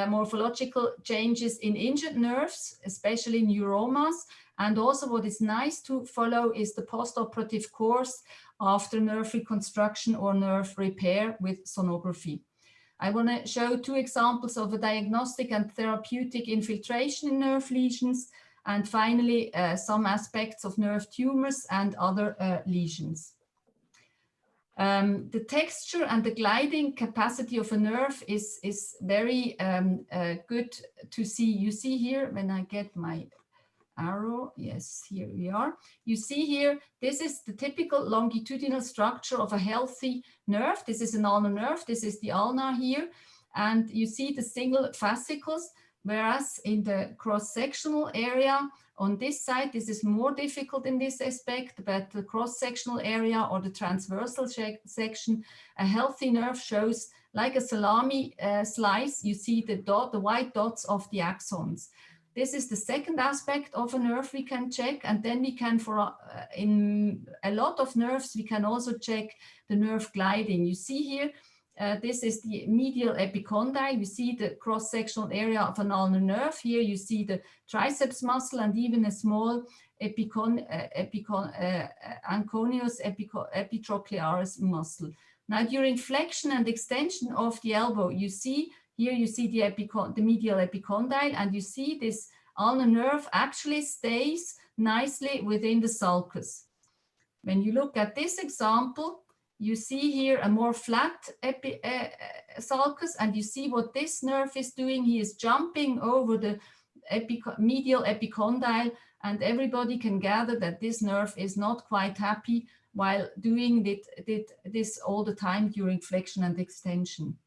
morphological changes in injured nerves, especially neuromas. And also what is nice to follow is the postoperative course after nerve reconstruction or nerve repair with sonography. I want to show two examples of a diagnostic and therapeutic infiltration in nerve lesions, and finally some aspects of nerve tumors and other lesions. The texture and the gliding capacity of a nerve is very good to see. You see here, when I get my arrow, yes, here we are. You see here, this is the typical longitudinal structure of a healthy nerve. This is an ulnar nerve, this is the ulna here. And you see the single fascicles, whereas in the cross-sectional area on this side, this is more difficult in this aspect, but the cross-sectional area or the transversal section, a healthy nerve shows like a salami slice. You see the white dots of the axons. This is the second aspect of a nerve we can check, and then we can, in a lot of nerves, we can also check the nerve gliding. You see here, this is the medial epicondyle. You see the cross-sectional area of an ulnar nerve. Here you see the triceps muscle and even a small anconeus epitrochlearis muscle. Now, during flexion and extension of the elbow, you see here, you see the medial epicondyle, and you see this ulnar nerve actually stays nicely within the sulcus. When you look at this example, you see here a more flat sulcus, and you see what this nerve is doing. He is jumping over the medial epicondyle, and everybody can gather that this nerve is not quite happy while doing this all the time during flexion and extension.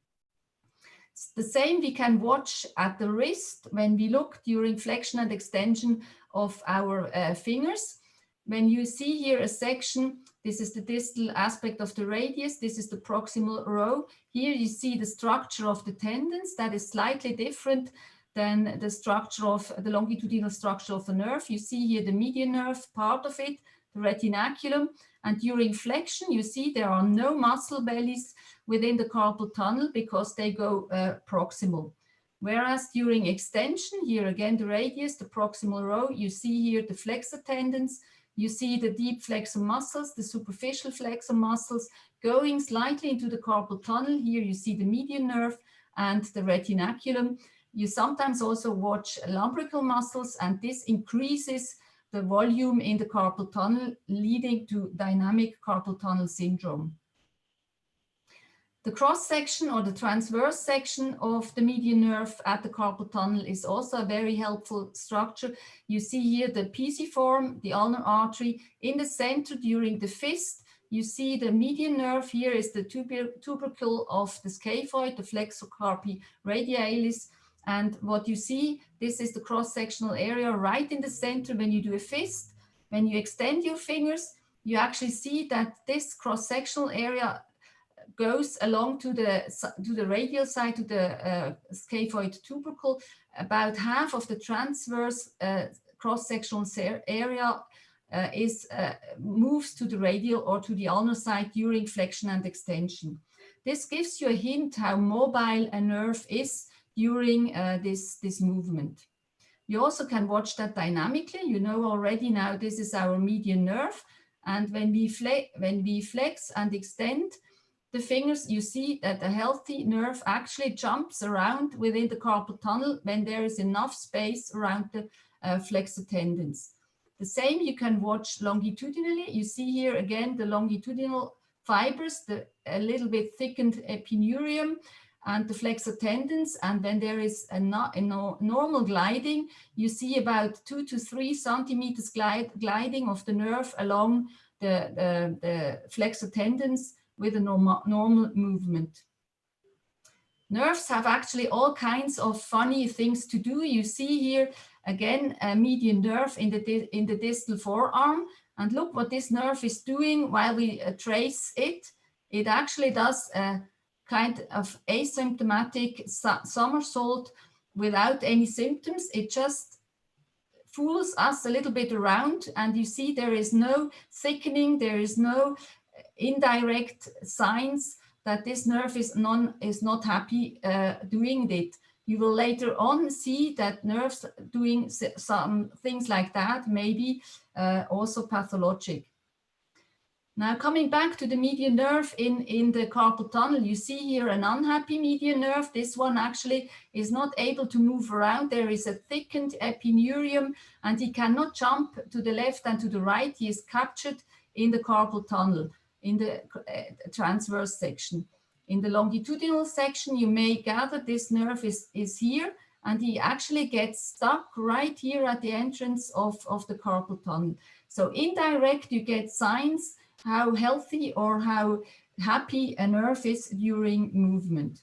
It's the same we can watch at the wrist when we look during flexion and extension of our fingers. When you see here a section, this is the distal aspect of the radius, this is the proximal row. Here you see the structure of the tendons that is slightly different than the structure of the longitudinal structure of the nerve. You see here the median nerve, part of it, the retinaculum, and during flexion you see there are no muscle bellies within the carpal tunnel because they go proximal. Whereas during extension, here again the radius, the proximal row, you see here the flexor tendons, you see the deep flexor muscles, the superficial flexor muscles going slightly into the carpal tunnel. Here you see the median nerve and the retinaculum. You sometimes also watch lumbrical muscles, and this increases the volume in the carpal tunnel, leading to dynamic carpal tunnel syndrome. The cross-section or the transverse section of the median nerve at the carpal tunnel is also a very helpful structure. You see here the pisiform, the ulnar artery. In the center during the fist, you see the median nerve. Here is the tubercle of the scaphoid, the flexor carpi radialis. And what you see, this is the cross-sectional area right in the center when you do a fist. When you extend your fingers, you actually see that this cross-sectional area goes along to the radial side, to the scaphoid tubercle. About half of the transverse cross-sectional area moves to the radial or to the ulnar side during flexion and extension. This gives you a hint how mobile a nerve is during this movement. You also can watch that dynamically. You know already now this is our median nerve, and when we flex and extend the fingers, you see that a healthy nerve actually jumps around within the carpal tunnel when there is enough space around the flexor tendons. The same you can watch longitudinally. You see here again the longitudinal fibers, a little bit thickened epineurium and the flexor tendons, and when there is a normal gliding, you see about 2 to 3 centimeters gliding of the nerve along the flexor tendons with a normal movement. Nerves have actually all kinds of funny things to do. You see here again a median nerve in the distal forearm, and look what this nerve is doing while we trace it. It actually does a kind of asymptomatic somersault without any symptoms. It just fools us a little bit around, and you see there is no thickening, there is no indirect signs that this nerve is not happy doing it. You will later on see that nerves doing some things like that may be also pathologic. Now coming back to the median nerve in the carpal tunnel, you see here an unhappy median nerve. This one actually is not able to move around. There is a thickened epineurium and he cannot jump to the left and to the right. He is captured in the carpal tunnel, in the transverse section. In the longitudinal section, you may gather this nerve is here, and he actually gets stuck right here at the entrance of the carpal tunnel. So indirect, you get signs how healthy or how happy a nerve is during movement.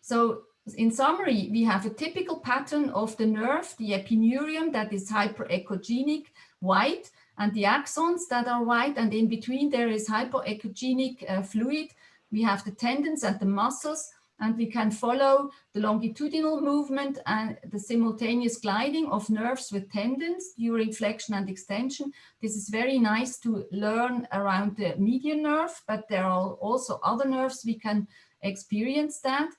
So in summary, we have a typical pattern of the nerve, the epineurium that is hyperechogenic, white, and the axons that are white, and in between there is hypoechogenic fluid. We have the tendons and the muscles, and we can follow the longitudinal movement and the simultaneous gliding of nerves with tendons during flexion and extension. This is very nice to learn around the median nerve, but there are also other nerves we can experience that.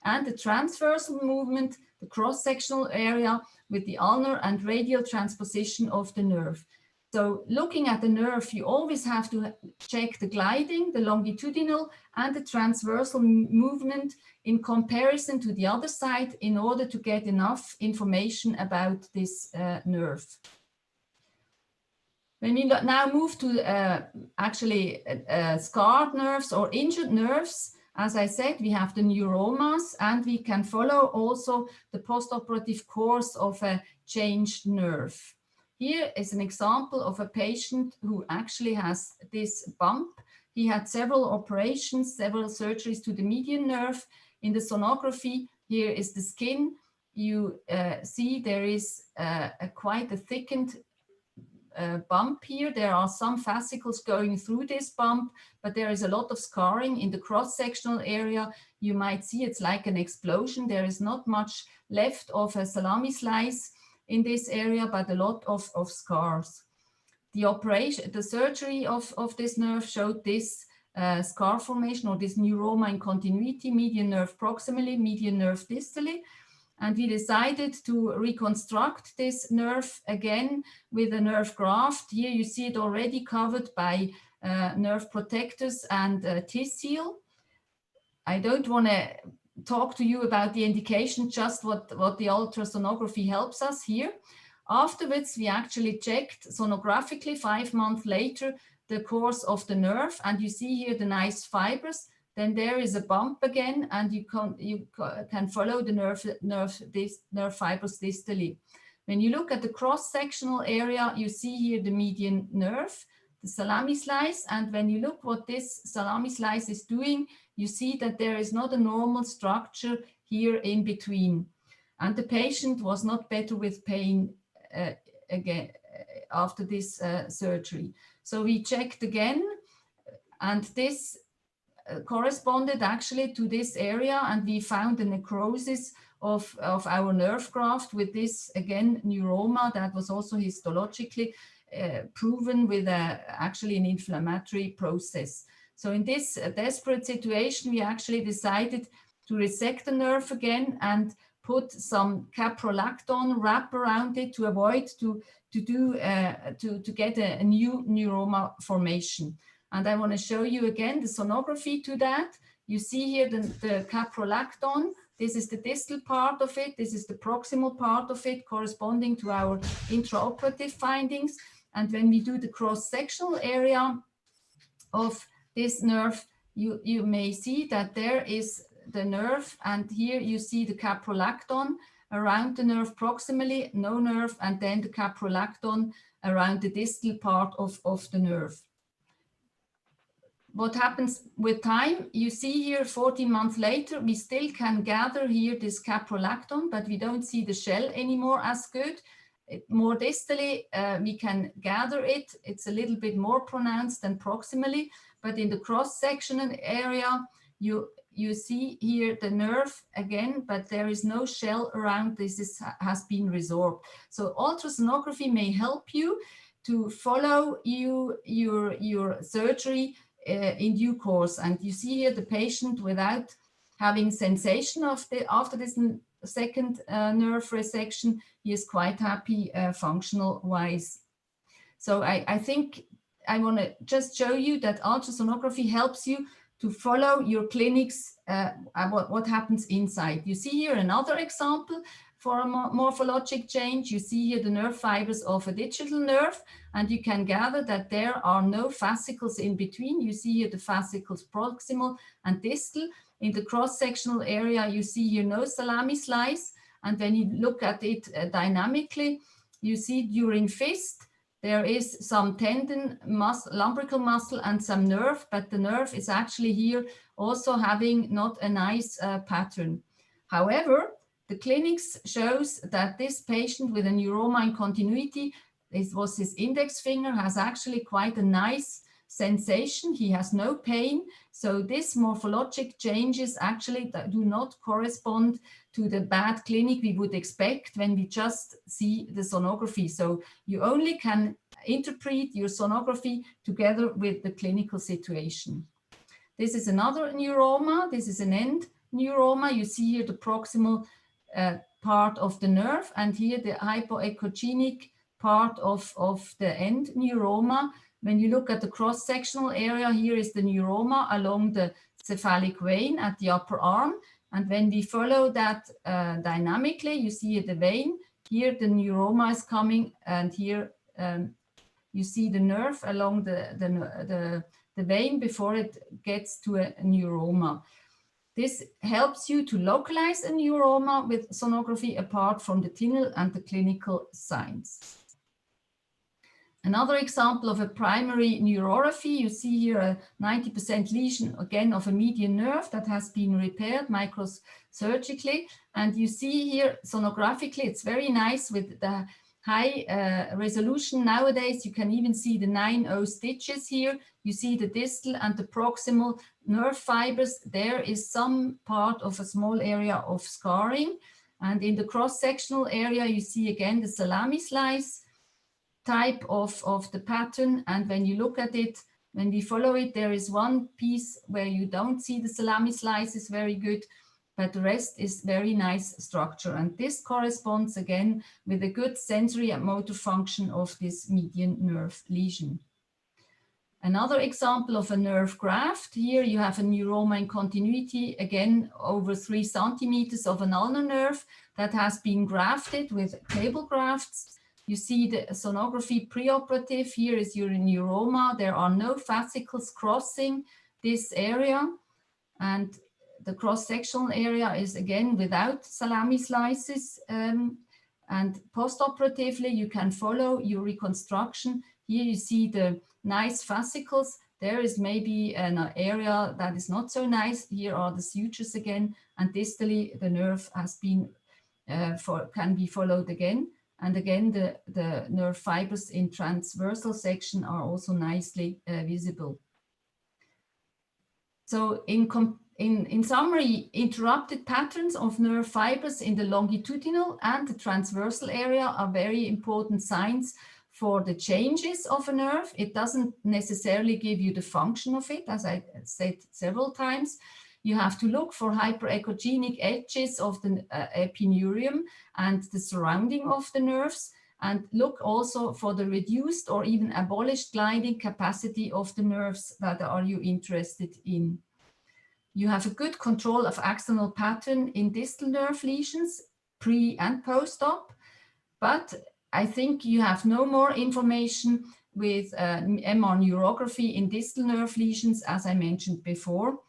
And the transversal movement, the cross-sectional area with the ulnar and radial transposition of the nerve. So looking at the nerve, you always have to check the gliding, the longitudinal and the transversal movement in comparison to the other side in order to get enough information about this nerve. When we now move to actually scarred nerves or injured nerves, as I said, we have the neuromas, and we can follow also the postoperative course of a changed nerve. Here is an example of a patient who actually has this bump. He had several operations, several surgeries to the median nerve. In the sonography, here is the skin. You see there is quite a thickened bump here. There are some fascicles going through this bump, but there is a lot of scarring in the cross-sectional area. You might see it's like an explosion. There is not much left of a salami slice in this area, but a lot of scars. The surgery of this nerve showed this scar formation or this neuroma in continuity, median nerve proximally, median nerve distally. And we decided to reconstruct this nerve again with a nerve graft. Here you see it already covered by nerve protectors and TENDON. I don't want to talk to you about the indication, just what the ultrasonography helps us here. Afterwards, we actually checked sonographically 5 months later the course of the nerve, and you see here the nice fibers. Then there is a bump again, and you can follow the nerve fibers distally. When you look at the cross-sectional area, you see here the median nerve, the salami slice, and when you look what this salami slice is doing, you see that there is not a normal structure here in between. And the patient was not better with pain again after this surgery. So we checked again, and this corresponded actually to this area, and we found a necrosis of our nerve graft with this, again, neuroma that was also histologically proven with actually an inflammatory process. So in this desperate situation, we actually decided to resect the nerve again and put some caprolactone wrap around it to avoid to get a new neuroma formation. And I want to show you again the sonography to that. You see here the caprolactone. This is the distal part of it. This is the proximal part of it corresponding to our intraoperative findings. And when we do the cross-sectional area of this nerve, you may see that there is the nerve, and here you see the caprolactone around the nerve proximally, no nerve, and then the caprolactone around the distal part of the nerve. What happens with time? You see here 14 months later, we still can gather here this caprolactone, but we don't see the shell anymore as good. More distally, we can gather it. It's a little bit more pronounced than proximally, but in the cross-sectional area, you see here the nerve again, but there is no shell around this. Has been resorbed. So ultrasonography may help you to follow your surgery in due course. And you see here the patient without having sensation after this second nerve resection, he is quite happy functional wise. So I think I want to just show you that ultrasonography helps you to follow your clinics, what happens inside. You see here another example for a morphologic change. You see here the nerve fibers of a digital nerve, and you can gather that there are no fascicles in between. You see here the fascicles proximal and distal. In the cross-sectional area, you see here no salami slice. And when you look at it dynamically, you see during fist, there is some tendon, lumbrical muscle, and some nerve, but the nerve is actually here also having not a nice pattern. However, the clinics shows that this patient with a neuroma in continuity, this was his index finger, has actually quite a nice sensation, he has no pain. So these morphologic changes actually do not correspond to the bad clinic we would expect when we just see the sonography. So you only can interpret your sonography together with the clinical situation. This is another neuroma. This is an end neuroma. You see here the proximal part of the nerve, and here the hypoechogenic part of the end neuroma. When you look at the cross-sectional area, here is the neuroma along the cephalic vein at the upper arm. And when we follow that dynamically, you see the vein, here the neuroma is coming, and here you see the nerve along the vein before it gets to a neuroma. This helps you to localize a neuroma with sonography apart from the tinel and the clinical signs. Another example of a primary neurography, you see here a 90% lesion, again, of a median nerve that has been repaired microsurgically. And you see here sonographically, it's very nice with the high resolution. Nowadays, you can even see the 9-0 stitches here. You see the distal and the proximal nerve fibers. There is some part of a small area of scarring. And in the cross-sectional area, you see again the salami slice type of the pattern. And when you look at it, when we follow it, there is one piece where you don't see the salami slice is very good, but the rest is very nice structure. And this corresponds again with a good sensory and motor function of this median nerve lesion. Another example of a nerve graft, here you have a neuroma in continuity, again over 3 centimeters of an ulnar nerve that has been grafted with cable grafts. You see the sonography preoperative, here is your neuroma. There are no fascicles crossing this area, and the cross-sectional area is again without salami slices. And postoperatively, you can follow your reconstruction. Here you see the nice fascicles. There is maybe an area that is not so nice. Here are the sutures again, and distally the nerve has been can be followed again. And again, the nerve fibers in transversal section are also nicely visible. So in summary, interrupted patterns of nerve fibers in the longitudinal and the transversal area are very important signs for the changes of a nerve. It doesn't necessarily give you the function of it, as I said several times. You have to look for hyperechogenic edges of the epineurium and the surrounding of the nerves, and look also for the reduced or even abolished gliding capacity of the nerves that are you interested in. You have a good control of axonal pattern in distal nerve lesions, pre and post-op, but I think you have no more information with MR neurography in distal nerve lesions, as I mentioned before.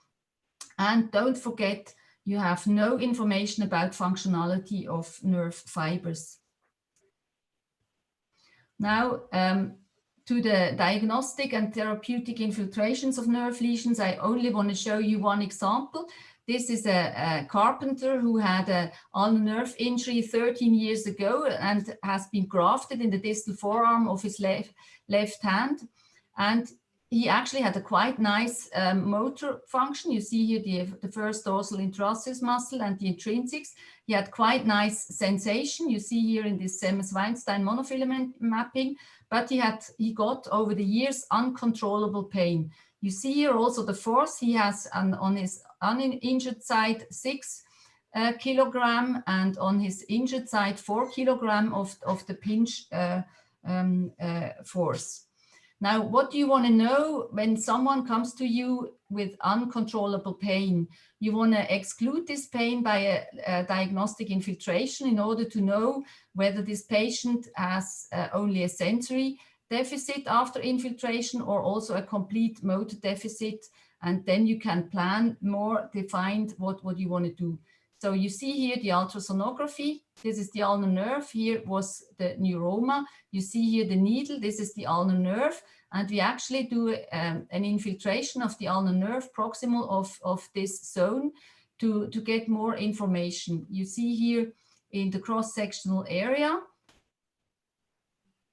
And don't forget, you have no information about functionality of nerve fibers. Now, to the diagnostic and therapeutic infiltrations of nerve lesions, I only want to show you one example. This is a carpenter who had an ulnar nerve injury 13 years ago and has been grafted in the distal forearm of his left hand. And he actually had a quite nice motor function. You see here the first dorsal interosseous muscle and the intrinsics. He had quite nice sensation. You see here in this Semmes-Weinstein monofilament mapping, but he got over the years uncontrollable pain. You see here also the force. He has on his uninjured side 6 kilogram, and on his injured side 4 kilogram of the pinch force. Now, what do you want to know when someone comes to you with uncontrollable pain? You want to exclude this pain by a diagnostic infiltration in order to know whether this patient has only a sensory deficit after infiltration or also a complete motor deficit. And then you can plan more defined what you want to do. So you see here the ultrasonography. This is the ulnar nerve. Here was the neuroma. You see here the needle. This is the ulnar nerve. And we actually do an infiltration of the ulnar nerve proximal of this zone to get more information. You see here in the cross-sectional area,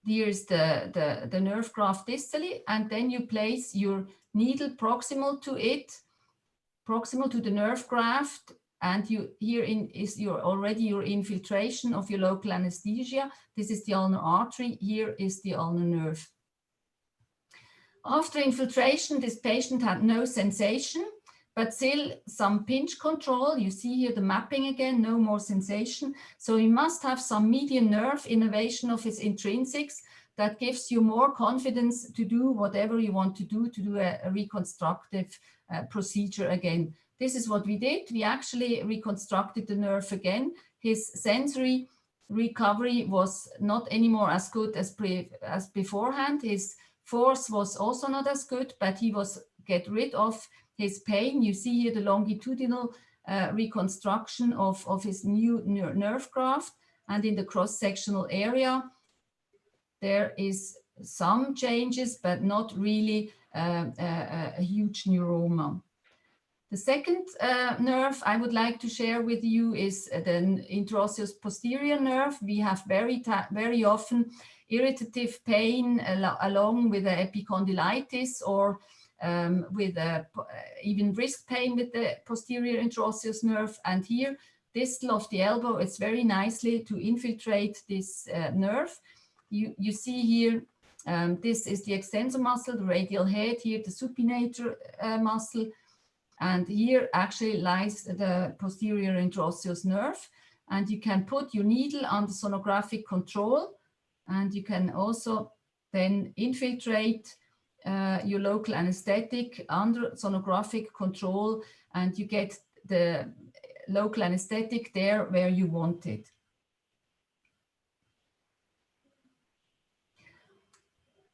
Here is the nerve graft distally, and then you place your needle proximal to it, proximal to the nerve graft, and herein is already your infiltration of your local anesthesia. This is the ulnar artery, here is the ulnar nerve. After infiltration, this patient had no sensation, but still some pinch control. You see here the mapping again, no more sensation. So he must have some median nerve innervation of his intrinsics that gives you more confidence to do whatever you want to do a reconstructive procedure again. This is what we did. We actually reconstructed the nerve again. His sensory recovery was not anymore as good as beforehand. His force was also not as good, but he was get rid of his pain. You see here the longitudinal reconstruction of his new nerve graft, and in the cross-sectional area there is some changes, but not really a huge neuroma. The second nerve I would like to share with you is the interosseous posterior nerve. We have very often irritative pain along with epicondylitis, or with even wrist pain with the posterior interosseous nerve. And here, distal of the elbow, it's very nicely to infiltrate this nerve. You see here, this is the extensor muscle, the radial head, here the supinator muscle, and here actually lies the posterior interosseous nerve. And you can put your needle under sonographic control, and you can also then infiltrate your local anesthetic under sonographic control, and you get the local anesthetic there where you want it.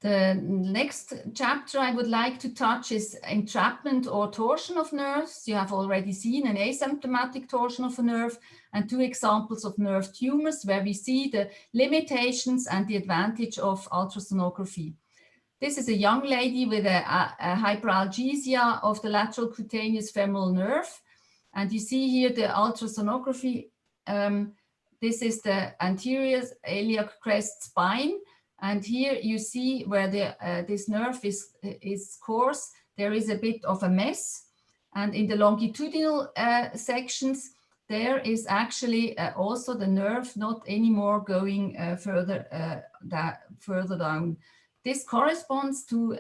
The next chapter I would like to touch is entrapment or torsion of nerves. You have already seen an asymptomatic torsion of a nerve and two examples of nerve tumors where we see the limitations and the advantage of ultrasonography. This is a young lady with a hyperalgesia of the lateral cutaneous femoral nerve. And you see here the ultrasonography. This is the anterior iliac crest spine. And here you see where this nerve is coarse, there is a bit of a mess. And in the longitudinal sections, there is actually also the nerve not anymore going further down. This corresponds to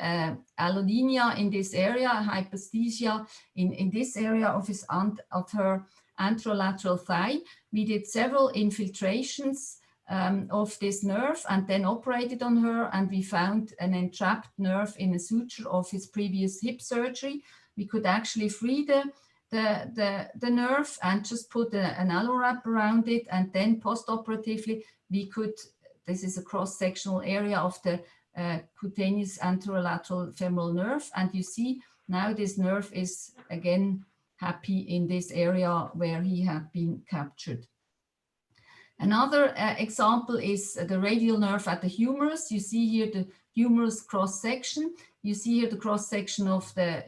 allodynia in this area, hyposthesia in this area of her anterolateral thigh. We did several infiltrations of this nerve and then operated on her, and we found an entrapped nerve in a suture of his previous hip surgery. We could actually free the nerve and just put an allo wrap around it, and then post-operatively we could, this is a cross-sectional area of the cutaneous anterolateral femoral nerve, and you see now this nerve is again happy in this area where he had been captured. Another example is the radial nerve at the humerus. You see here the humerus cross-section. You see here the cross-section of the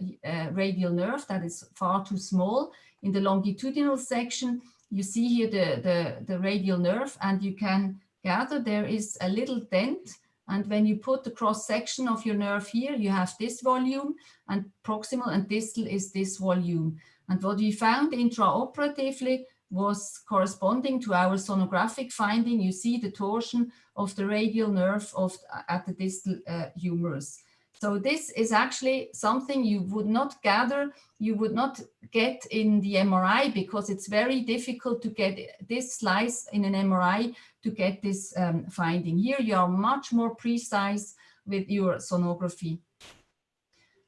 radial nerve that is far too small. In the longitudinal section, you see here the radial nerve, and you can gather there is a little dent. And when you put the cross-section of your nerve here, you have this volume, and proximal and distal is this volume. And what we found intraoperatively was corresponding to our sonographic finding. You see the torsion of the radial nerve at the distal humerus. So this is actually something you would not gather, you would not get in the MRI, because it's very difficult to get this slice in an MRI to get this finding. Here you are much more precise with your sonography.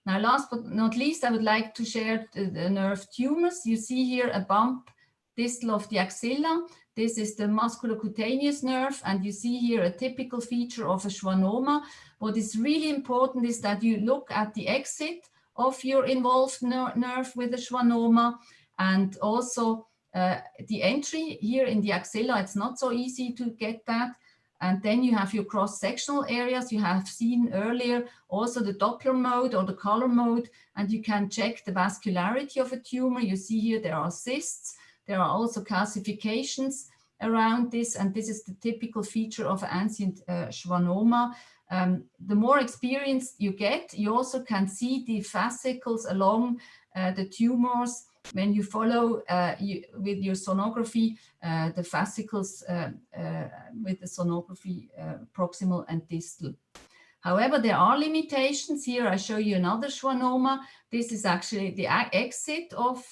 Now, last but not least, I would like to share the nerve tumors. You see here a bump distal of the axilla. This is the musculocutaneous nerve, and you see here a typical feature of a schwannoma. What is really important is that you look at the exit of your involved nerve with the schwannoma, and also the entry here in the axilla. It's not so easy to get that. And then you have your cross-sectional areas. You have seen earlier also the Doppler mode or the color mode, and you can check the vascularity of a tumor. You see here there are cysts. There are also calcifications around this, and this is the typical feature of ancient schwannoma. The more experience you get, you also can see the fascicles along the tumors. When you follow with your sonography, the fascicles with the sonography proximal and distal. However, there are limitations. Here I show you another schwannoma. This is actually the exit of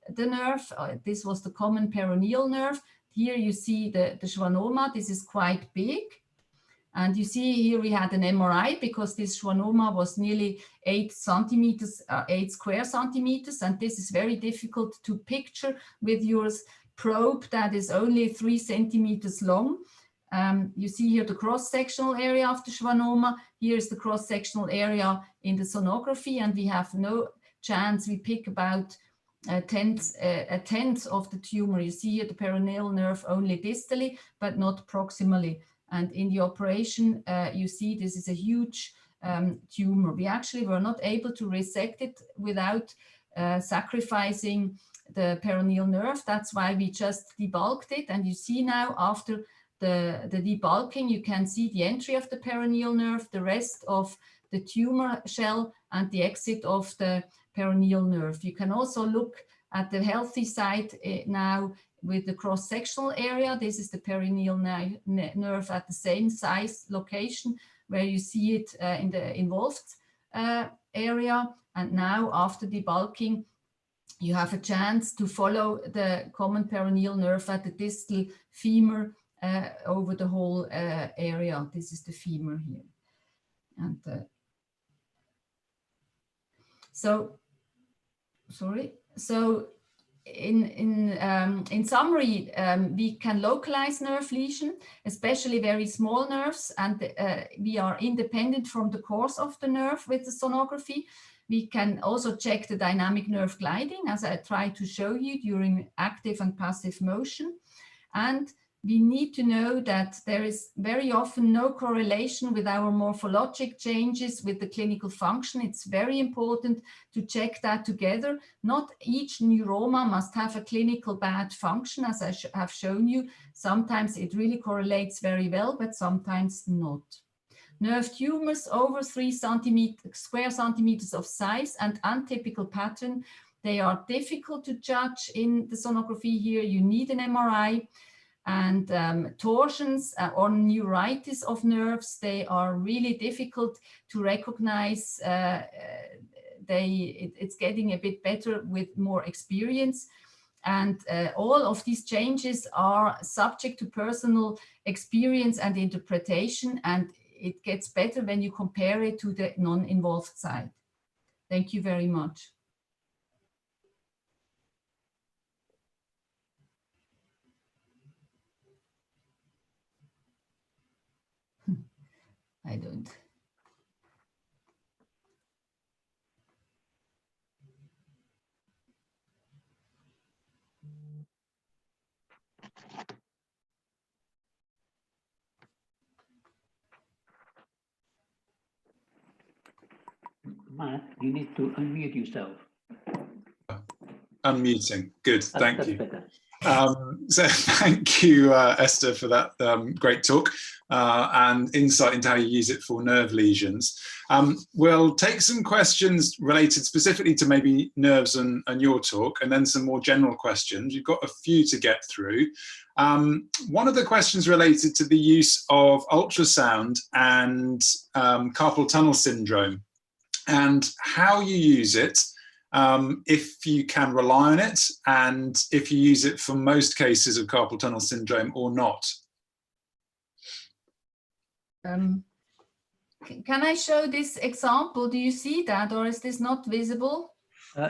the nerve. This was the common peroneal nerve. Here you see the schwannoma. This is quite big. And you see here we had an MRI because this schwannoma was nearly 8 centimeters, 8 square centimeters. And this is very difficult to picture with your probe that is only 3 centimeters long. You see here the cross-sectional area of the schwannoma. Here is the cross-sectional area in the sonography, and we have no chance. We pick about a tenth of the tumor. You see here the peroneal nerve only distally, but not proximally. And in the operation, you see this is a huge tumor. We actually were not able to resect it without sacrificing the peroneal nerve. That's why we just debulked it. And you see now after the debulking, you can see the entry of the peroneal nerve, the rest of the tumor shell, and the exit of the peroneal nerve. You can also look at the healthy side now with the cross-sectional area. This is the peroneal nerve at the same size location where you see it in the involved area. And now after debulking, you have a chance to follow the common peroneal nerve at the distal femur over the whole area. This is the femur here. And so in summary, we can localize nerve lesion, especially very small nerves, and we are independent from the course of the nerve with the sonography. We can also check the dynamic nerve gliding, as I tried to show you during active and passive motion. And we need to know that there is very often no correlation with our morphologic changes with the clinical function. It's very important to check that together. Not each neuroma must have a clinical bad function, as I have shown you. Sometimes it really correlates very well, but sometimes not. Nerve tumors over 3 square centimeters of size and untypical pattern, they are difficult to judge in the sonography here. You need an MRI. And torsions or neuritis of nerves, they are really difficult to recognize. It's getting a bit better with more experience. And all of these changes are subject to personal experience and interpretation. And it gets better when you compare it to the non-involved side. Thank you very much. I don't. Matt, you need to unmute yourself. Unmuting. Good. Thank you. Better. So thank you, Esther, for that great talk and insight into how you use it for nerve lesions. We'll take some questions related specifically to maybe nerves and your talk, and then some more general questions. You've got a few to get through. One of the questions related to the use of ultrasound and carpal tunnel syndrome and how you use it. If you can rely on it, and if you use it for most cases of carpal tunnel syndrome or not. Can I show this example? Do you see that, or is this not visible?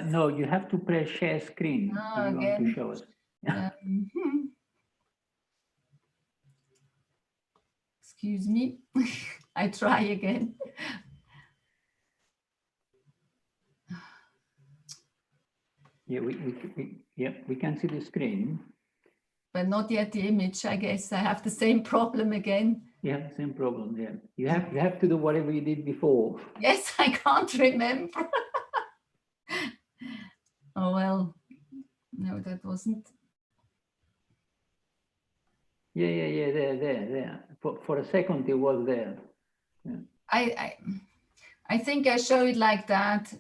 No, you have to press share screen. Oh, if you want to show us. Excuse me. I try again. Yeah, we can see the screen. But not yet the image, I guess. I have the same problem again. Yeah, same problem, yeah. You have to do whatever you did before. Yes, I can't remember. Oh, well, no, that wasn't. Yeah, there. For a second, it was there. Yeah. I think I show it like that.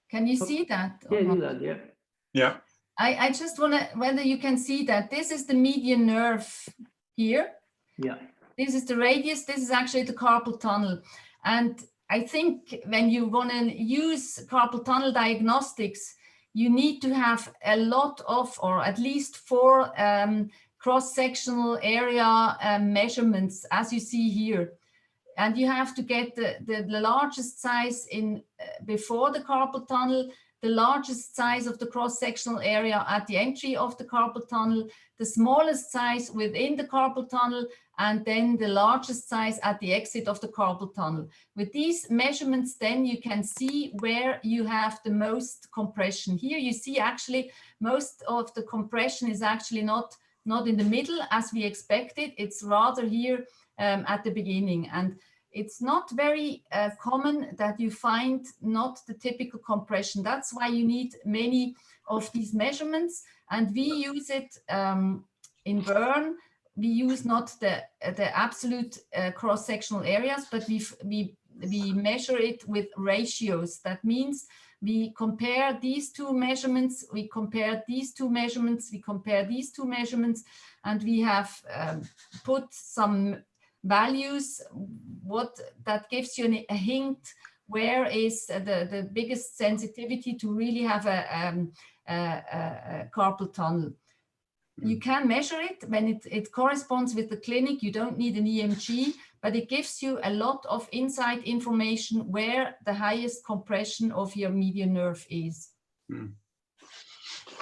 Can you see that? Yeah, do that, yeah. Yeah. I just want to, whether you can see that this is the median nerve here. Yeah. This is the radius. This is actually the carpal tunnel. And I think when you want to use carpal tunnel diagnostics, you need to have a lot of, or at least 4 cross-sectional area measurements, as you see here. And you have to get the largest size in before the carpal tunnel, the largest size of the cross-sectional area at the entry of the carpal tunnel, the smallest size within the carpal tunnel, and then the largest size at the exit of the carpal tunnel. With these measurements, then you can see where you have the most compression. Here you see actually most of the compression is actually not in the middle as we expected. It's rather here at the beginning. And it's not very common that you find not the typical compression. That's why you need many of these measurements. And we use it in burn. We use not the absolute cross-sectional areas, but we measure it with ratios. That means we compare these 2 measurements, we compare these 2 measurements, we compare these 2 measurements, and we have put some values, what that gives you a hint where is the biggest sensitivity to really have a carpal tunnel. You can measure it when it corresponds with the clinic. You don't need an EMG, but it gives you a lot of inside information where the highest compression of your median nerve is.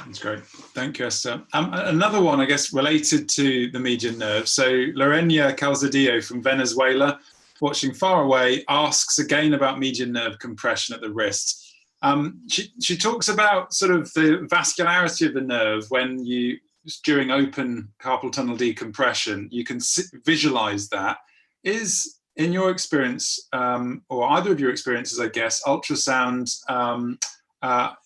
That's great. Thank you, Esther. Another one, I guess, related to the median nerve. So Lorena Calzadillo from Venezuela, watching far away, asks again about median nerve compression at the wrist. She talks about sort of the vascularity of the nerve when you, during open carpal tunnel decompression, you can visualize that. Is, in your experience, or either of your experiences, I guess, ultrasound,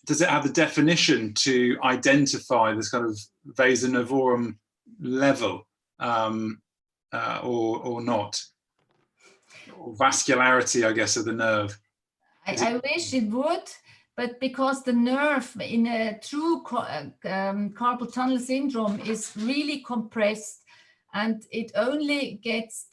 does it have the definition to identify this kind of vasa nervorum level or not? Or vascularity, I guess, of the nerve? I wish it would, but because the nerve in a true carpal tunnel syndrome is really compressed, and it only gets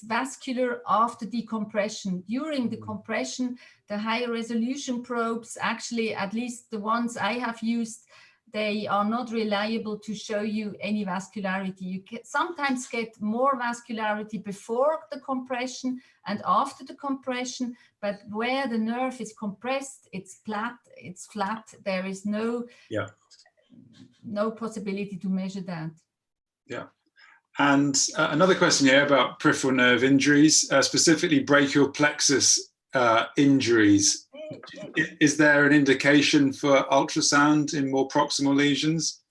vascular after decompression. During the compression, the high resolution probes, actually, at least the ones I have used, they are not reliable to show you any vascularity. You can sometimes get more vascularity before the compression and after the compression, but where the nerve is compressed, it's flat. There is no possibility to measure that. Yeah. And another question here about peripheral nerve injuries, specifically brachial plexus injuries. Is there an indication for ultrasound in more proximal lesions?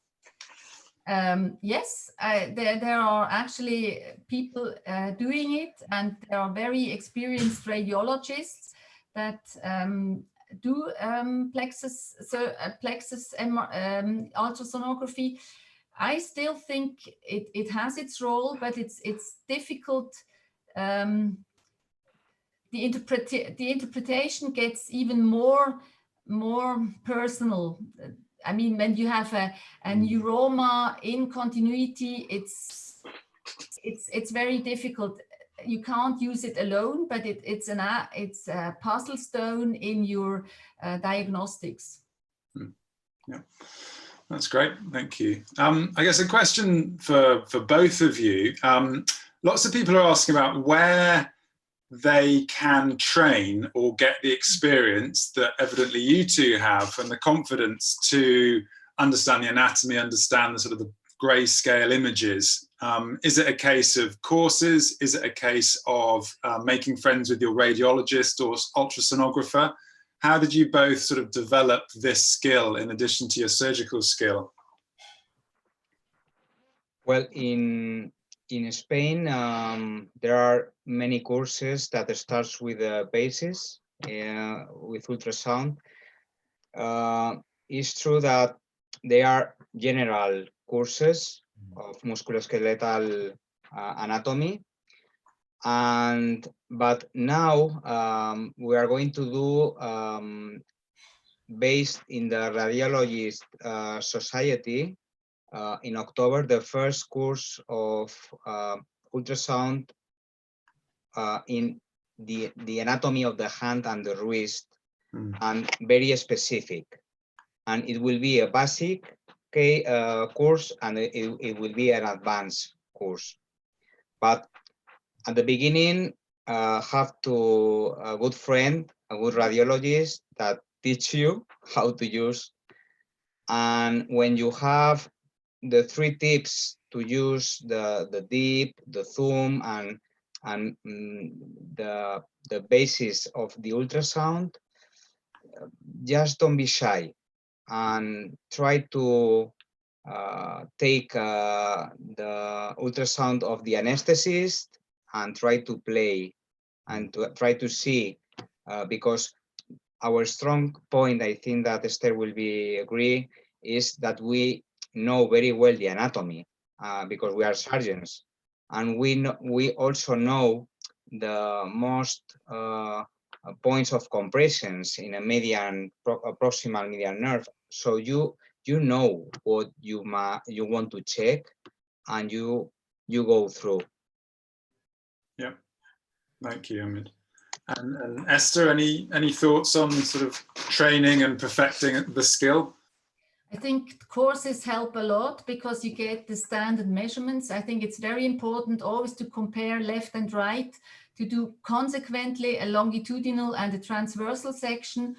Yes, there are actually people doing it, and there are very experienced radiologists that do plexus ultrasonography. I still think it has its role, but it's difficult. The interpretation gets even more personal. I mean, when you have a neuroma in continuity, it's very difficult. You can't use it alone, but it's a puzzle stone in your diagnostics. Yeah. That's great, thank you. I guess a question for both of you. Lots of people are asking about where they can train or get the experience that evidently you two have, and the confidence to understand the anatomy, understand the sort of the grayscale images. Is it a case of courses? Is it a case of making friends with your radiologist or ultrasonographer? How did you both sort of develop this skill in addition to your surgical skill? Well, in Spain, there are many courses that starts with the basis with ultrasound. It's true that they are general courses of musculoskeletal anatomy. But now we are going to do, based in the Radiologist Society, in October, the first course of ultrasound in the anatomy of the hand and the wrist, and very specific. And it will be a basic course, and it will be an advanced course. But at the beginning, have to a good friend, a good radiologist that teach you how to use. And when you have the 3 tips to use the dip, the THUME, and the basis of the ultrasound, just don't be shy and try to take the ultrasound of the anesthetist and try to play and to try to see, because our strong point, I think that Esther will agree, is that we know very well the anatomy because we are surgeons, and we also know the most points of compressions in a median, proximal median nerve. So you know what you want to check, and you go through. Yeah, thank you, Ahmed. And Esther, any thoughts on sort of training and perfecting the skill? I think courses help a lot because you get the standard measurements. I think it's very important always to compare left and right, to do consequently a longitudinal and a transversal section.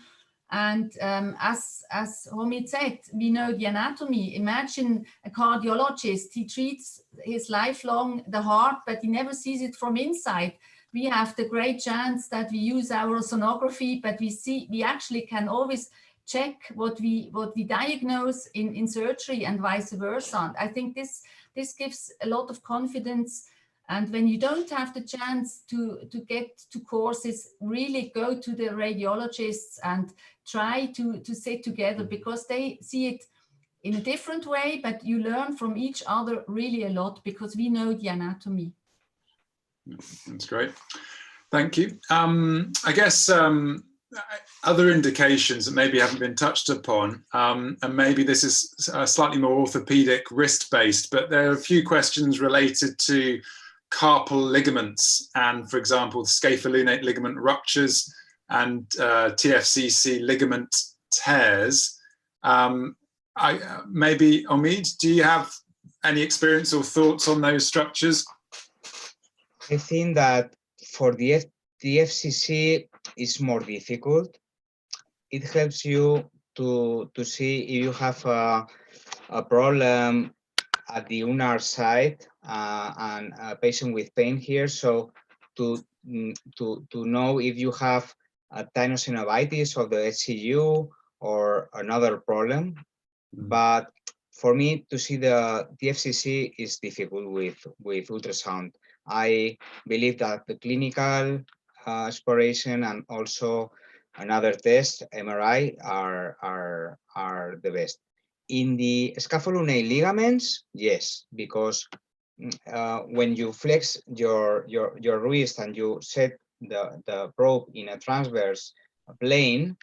And as Hamid said, we know the anatomy. Imagine a cardiologist, he treats his lifelong the heart, but he never sees it from inside. We have the great chance that we use our sonography, but we actually can always check what we diagnose in surgery and vice versa. And I think this gives a lot of confidence. And when you don't have the chance to get to courses, really go to the radiologists and try to sit together, because they see it in a different way, but you learn from each other really a lot because we know the anatomy. That's great. Thank you. I guess other indications that maybe haven't been touched upon, and maybe this is slightly more orthopedic wrist-based, but there are a few questions related to carpal ligaments and, for example, scapholunate ligament ruptures and TFCC ligament tears. Maybe, Omid, do you have any experience or thoughts on those structures? I think that for the FCC is more difficult. It helps you to see if you have a problem at the ulnar side and a patient with pain here. So to know if you have a Synovitis of the HCU or another problem. But for me to see the FCC is difficult with ultrasound. I believe that the clinical exploration and also another test, MRI, are the best. In the scapholunate ligaments, yes, because when you flex your wrist and you set the probe in a transverse plane,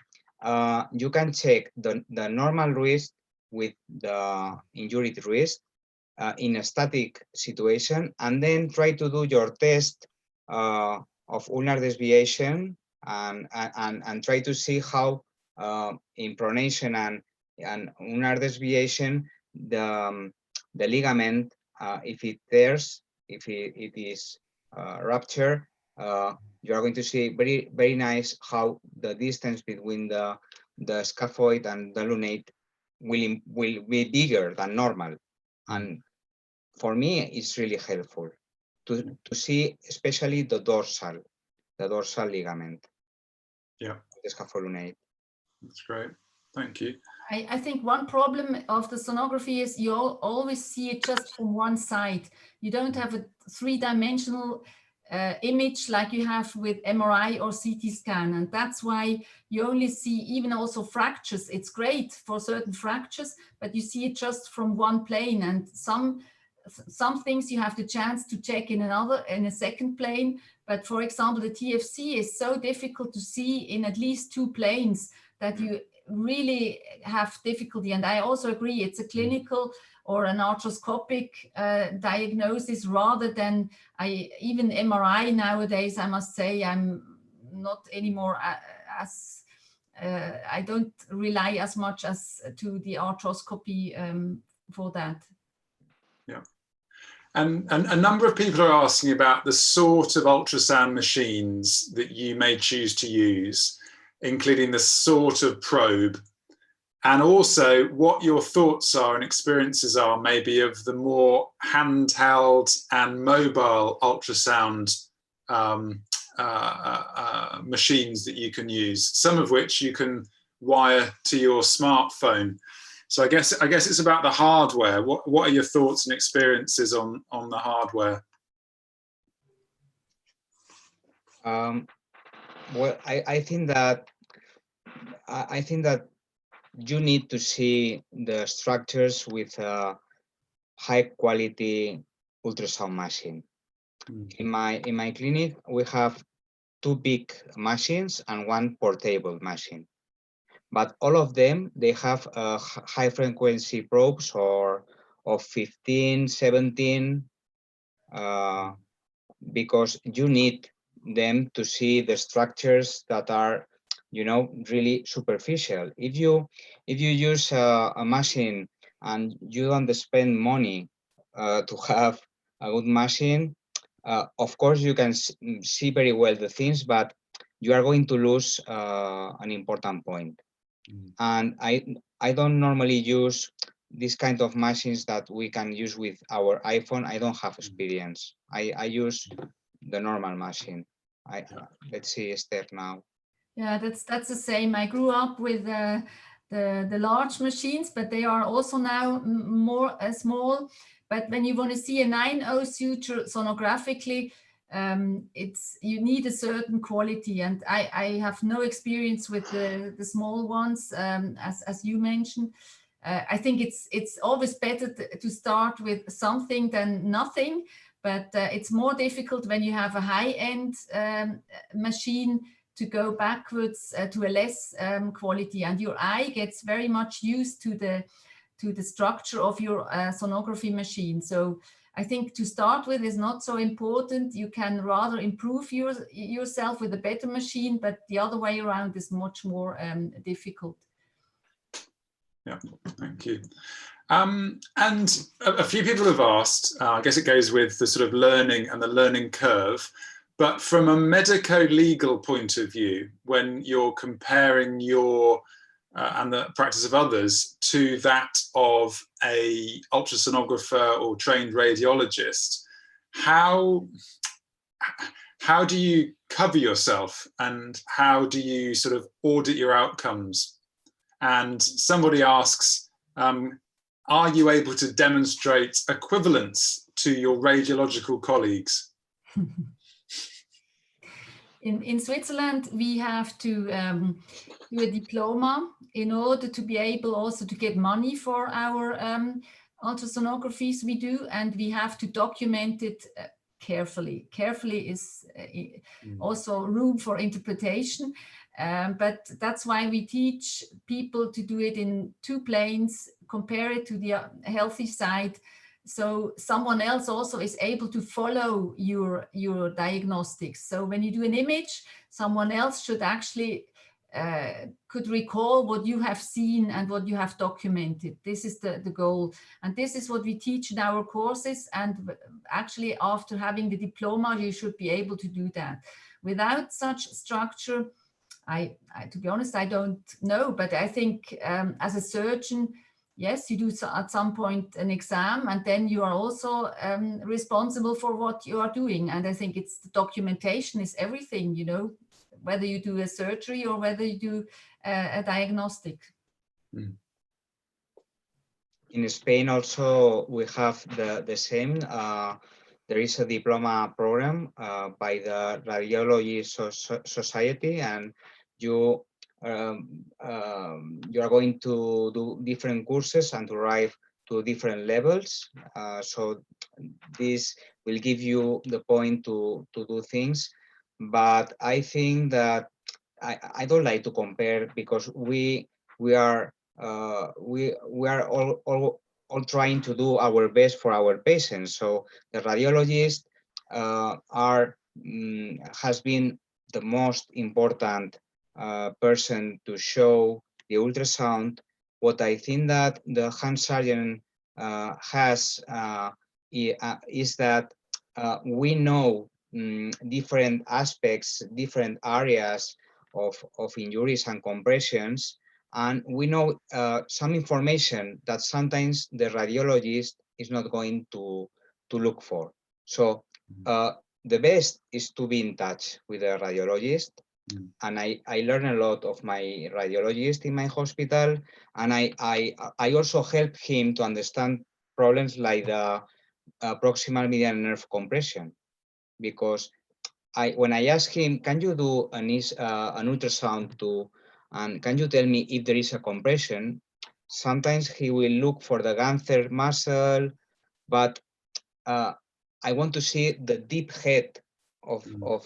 you can check the normal wrist with the injured wrist in a static situation, and then try to do your test of ulnar desviation and try to see how in pronation and ulnar desviation the ligament, if it tears, if it is rupture, you are going to see very nice how the distance between the scaphoid and the lunate will be bigger than normal. And for me, it's really helpful to see, especially the dorsal ligament. Yeah, the scapholunate. That's great. Thank you. I think one problem of the sonography is you always see it just from one side. You don't have a three-dimensional image like you have with MRI or CT scan. And that's why you only see even also fractures. It's great for certain fractures, but you see it just from one plane. And some things you have the chance to check in a second plane. But for example, the TFC is so difficult to see in at least two planes that you really have difficulty. And I also agree, it's a clinical or an arthroscopic diagnosis rather than even MRI nowadays. I must say I'm not anymore I don't rely as much as to the arthroscopy for that. Yeah. And a number of people are asking about the sort of ultrasound machines that you may choose to use, including the sort of probe, and also what your thoughts are and experiences are maybe of the more handheld and mobile ultrasound machines that you can use, some of which you can wire to your smartphone. So I guess it's about the hardware. What are your thoughts and experiences on the hardware? Well, I think that you need to see the structures with a high quality ultrasound machine. In my clinic, we have two big machines and one portable machine. But all of them, they have high frequency probes of 15, 17, because you need them to see the structures that are, you know, really superficial. If you use a machine and you don't spend money to have a good machine, of course you can see very well the things, but you are going to lose an important point. And I don't normally use this kind of machines that we can use with our iPhone. I don't have experience. I use the normal machine. Let's see Esther now. Yeah, that's the same. I grew up with the large machines, but they are also now more small. But when you want to see a 9/0 suture sonographically, you need a certain quality, and I have no experience with the small ones, as you mentioned. I think it's always better to start with something than nothing, but it's more difficult when you have a high-end machine to go backwards to a less quality, and your eye gets very much used to the structure of your sonography machine. So I think to start with is not so important. You can rather improve yourself with a better machine, but the other way around is much more difficult. Yeah, thank you. And a few people have asked, I guess it goes with the sort of learning and the learning curve, but from a medico-legal point of view, when you're comparing your and the practice of others to that of a ultrasonographer or trained radiologist, how do you cover yourself and how do you sort of audit your outcomes? And somebody asks, are you able to demonstrate equivalence to your radiological colleagues? In Switzerland, we have to do a diploma in order to be able also to get money for our ultrasonographies we do, and we have to document it carefully. Carefully is also room for interpretation, but that's why we teach people to do it in two planes, compare it to the healthy side, so someone else also is able to follow your diagnostics. So when you do an image, someone else should actually could recall what you have seen and what you have documented. This is the goal. And this is what we teach in our courses. And actually, after having the diploma, you should be able to do that. Without such structure, to be honest, I don't know. But I think as a surgeon, yes, you do at some point an exam, and then you are also responsible for what you are doing. And I think it's the documentation is everything, you know, whether you do a surgery or whether you do a diagnostic. In Spain also we have the same. there is a diploma program by the Radiology Society, and you you are going to do different courses and to arrive to different levels. So this will give you the point to do things. But I think that I don't like to compare, because we are all trying to do our best for our patients. So the radiologist has been the most important person to show the ultrasound. What I think that the hand surgeon has is that we know different aspects, different areas of injuries and compressions, and we know some information that sometimes the radiologist is not going to look for. So the best is to be in touch with the radiologist. And I learn a lot of my radiologist in my hospital, and I also help him to understand problems like the proximal medial nerve compression, because when I ask him, can you do an ultrasound and can you tell me if there is a compression? Sometimes he will look for the Ganther muscle, but I want to see the deep head of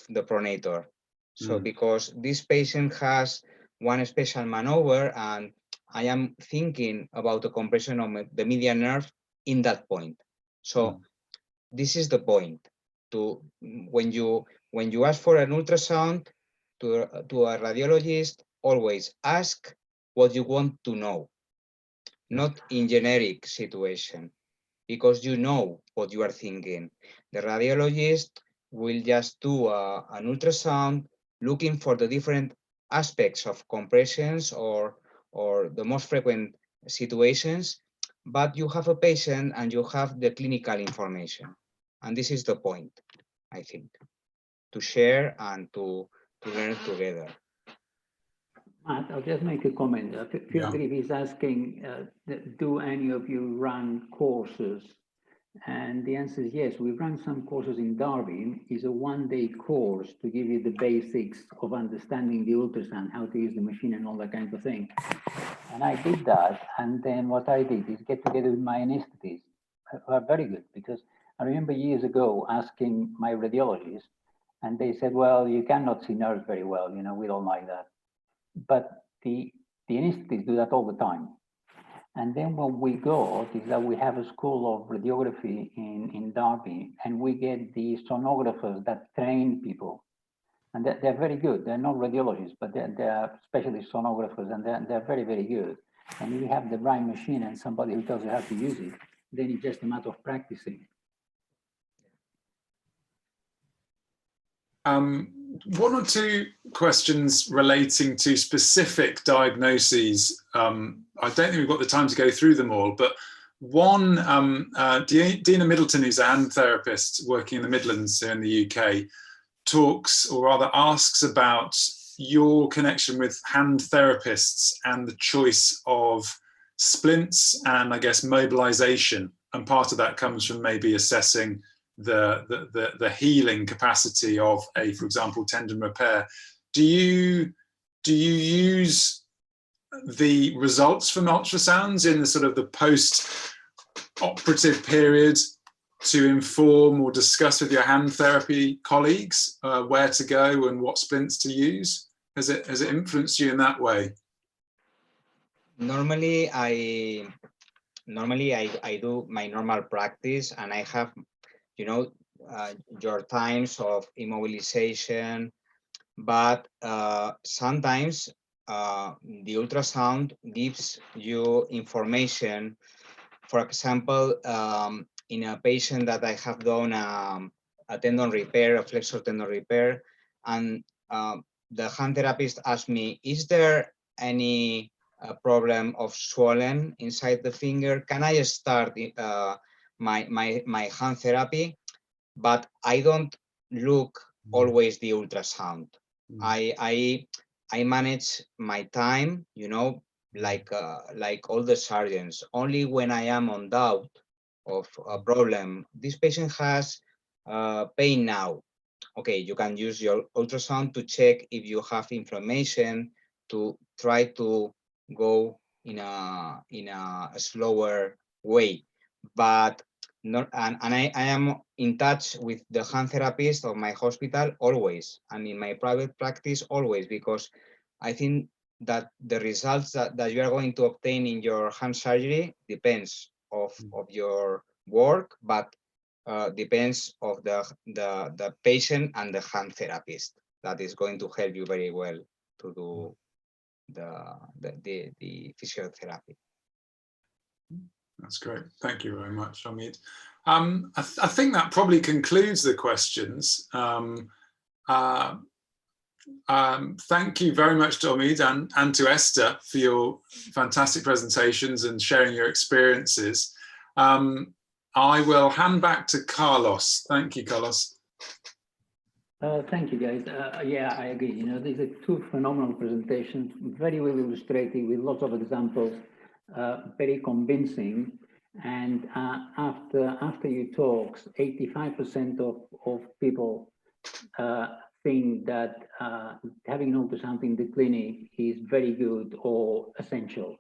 the pronator. So because this patient has one special maneuver, and I am thinking about the compression of the medial nerve in that point. So this is the point. When you ask for an ultrasound to a radiologist, always ask what you want to know, not in generic situation, because you know what you are thinking. The radiologist will just do an ultrasound looking for the different aspects of compressions or the most frequent situations, but you have a patient and you have the clinical information. And this is the point, I think, to share and to learn together. Matt, I'll just make a comment. Phil is asking, do any of you run courses? And the answer is yes, we run some courses in Derby. It's a one-day course to give you the basics of understanding the ultrasound, how to use the machine and all that kind of thing. And I did that. And then what I did is get together with my anesthetists, who are very good, because I remember years ago asking my radiologist, and they said, well, you cannot see nerves very well, you know, we don't like that. But the anesthetists do that all the time. And then what we got is that we have a school of radiography in Derby, and we get the sonographers that train people. And they're very good. They're not radiologists, but they're specialist sonographers, and they're very, very good. And if you have the right machine and somebody who tells you how to use it, then it's just a matter of practicing. One or two questions relating to specific diagnoses. I don't think we've got the time to go through them all, but one, Dina Middleton, who's a hand therapist working in the Midlands here in the UK, talks, or rather asks, about your connection with hand therapists and the choice of splints and, I guess, mobilization. And part of that comes from maybe assessing the healing capacity of a, for example, tendon repair. Do you use the results from ultrasounds in the sort of the post-operative period to inform or discuss with your hand therapy colleagues where to go and what splints to use? Has it influenced you in that way? Normally I do my normal practice, and I have, you know, your times of immobilization, but sometimes the ultrasound gives you information. For example, in a patient that I have done a tendon repair, a flexor tendon repair, and the hand therapist asked me, is there any problem of swollen inside the finger? Can I start my hand therapy? But I don't look always the ultrasound. I manage my time, you know, like all the surgeons. Only when I am on doubt of a problem, this patient has pain now. Okay, you can use your ultrasound to check if you have inflammation, to try to go in a slower way. But not, and I am in touch with the hand therapist of my hospital always, and in my private practice always, because I think that the results that you are going to obtain in your hand surgery depends of your work, but depends of the patient and the hand therapist that is going to help you very well to do the physiotherapy. That's great. Thank you very much, Omid. I think that probably concludes the questions. Thank you very much to Omid and to Esther for your fantastic presentations and sharing your experiences. I will hand back to Carlos. Thank you, Carlos. Thank you, guys. Yeah, I agree. You know, these are two phenomenal presentations, very well illustrated with lots of examples, very convincing. And after your talks, 85% of people think that having an ultrasound in the clinic is very good or essential.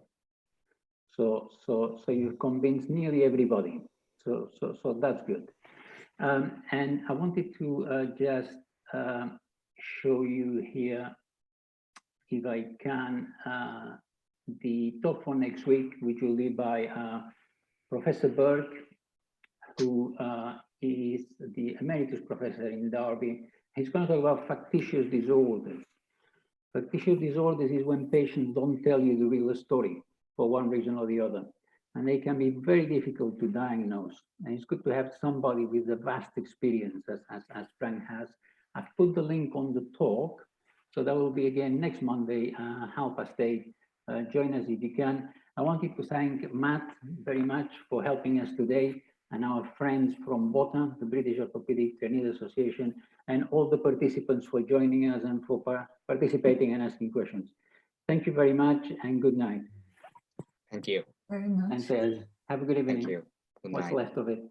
So you've convinced nearly everybody. So that's good. And I wanted to just show you here, if I can, the talk for next week, which will be by Professor Burke, who is the emeritus professor in Derby. He's going to talk about factitious disorders. Factitious disorders is when patients don't tell you the real story for one reason or the other, and they can be very difficult to diagnose. And it's good to have somebody with a vast experience, as Frank has. I've put the link on the talk, so that will be again next Monday, 8:30. Join us if you can. I wanted to thank Matt very much for helping us today, and our friends from BOTA, the British Orthopedic Knee Association, and all the participants for joining us and for participating and asking questions. Thank you very much, and good night. Thank you. Very much. And have a good evening. Thank you. Good What's night. left of it?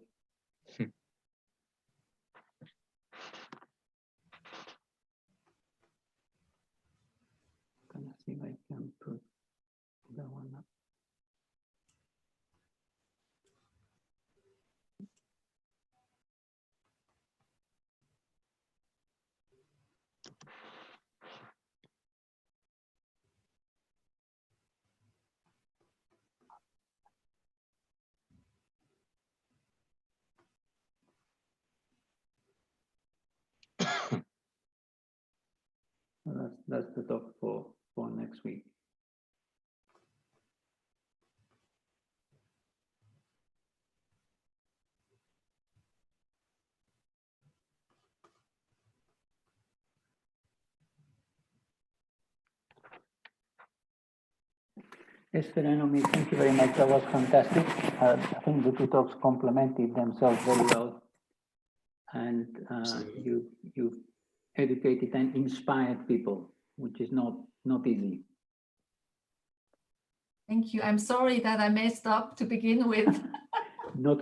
Gonna see if I can put that one up. That's the talk for next week. Esther and Omi, thank you very much. That was fantastic. I think the two talks complemented themselves very well, and you educated and inspired people, which is not easy. Thank you. I'm sorry that I messed up to begin with. Not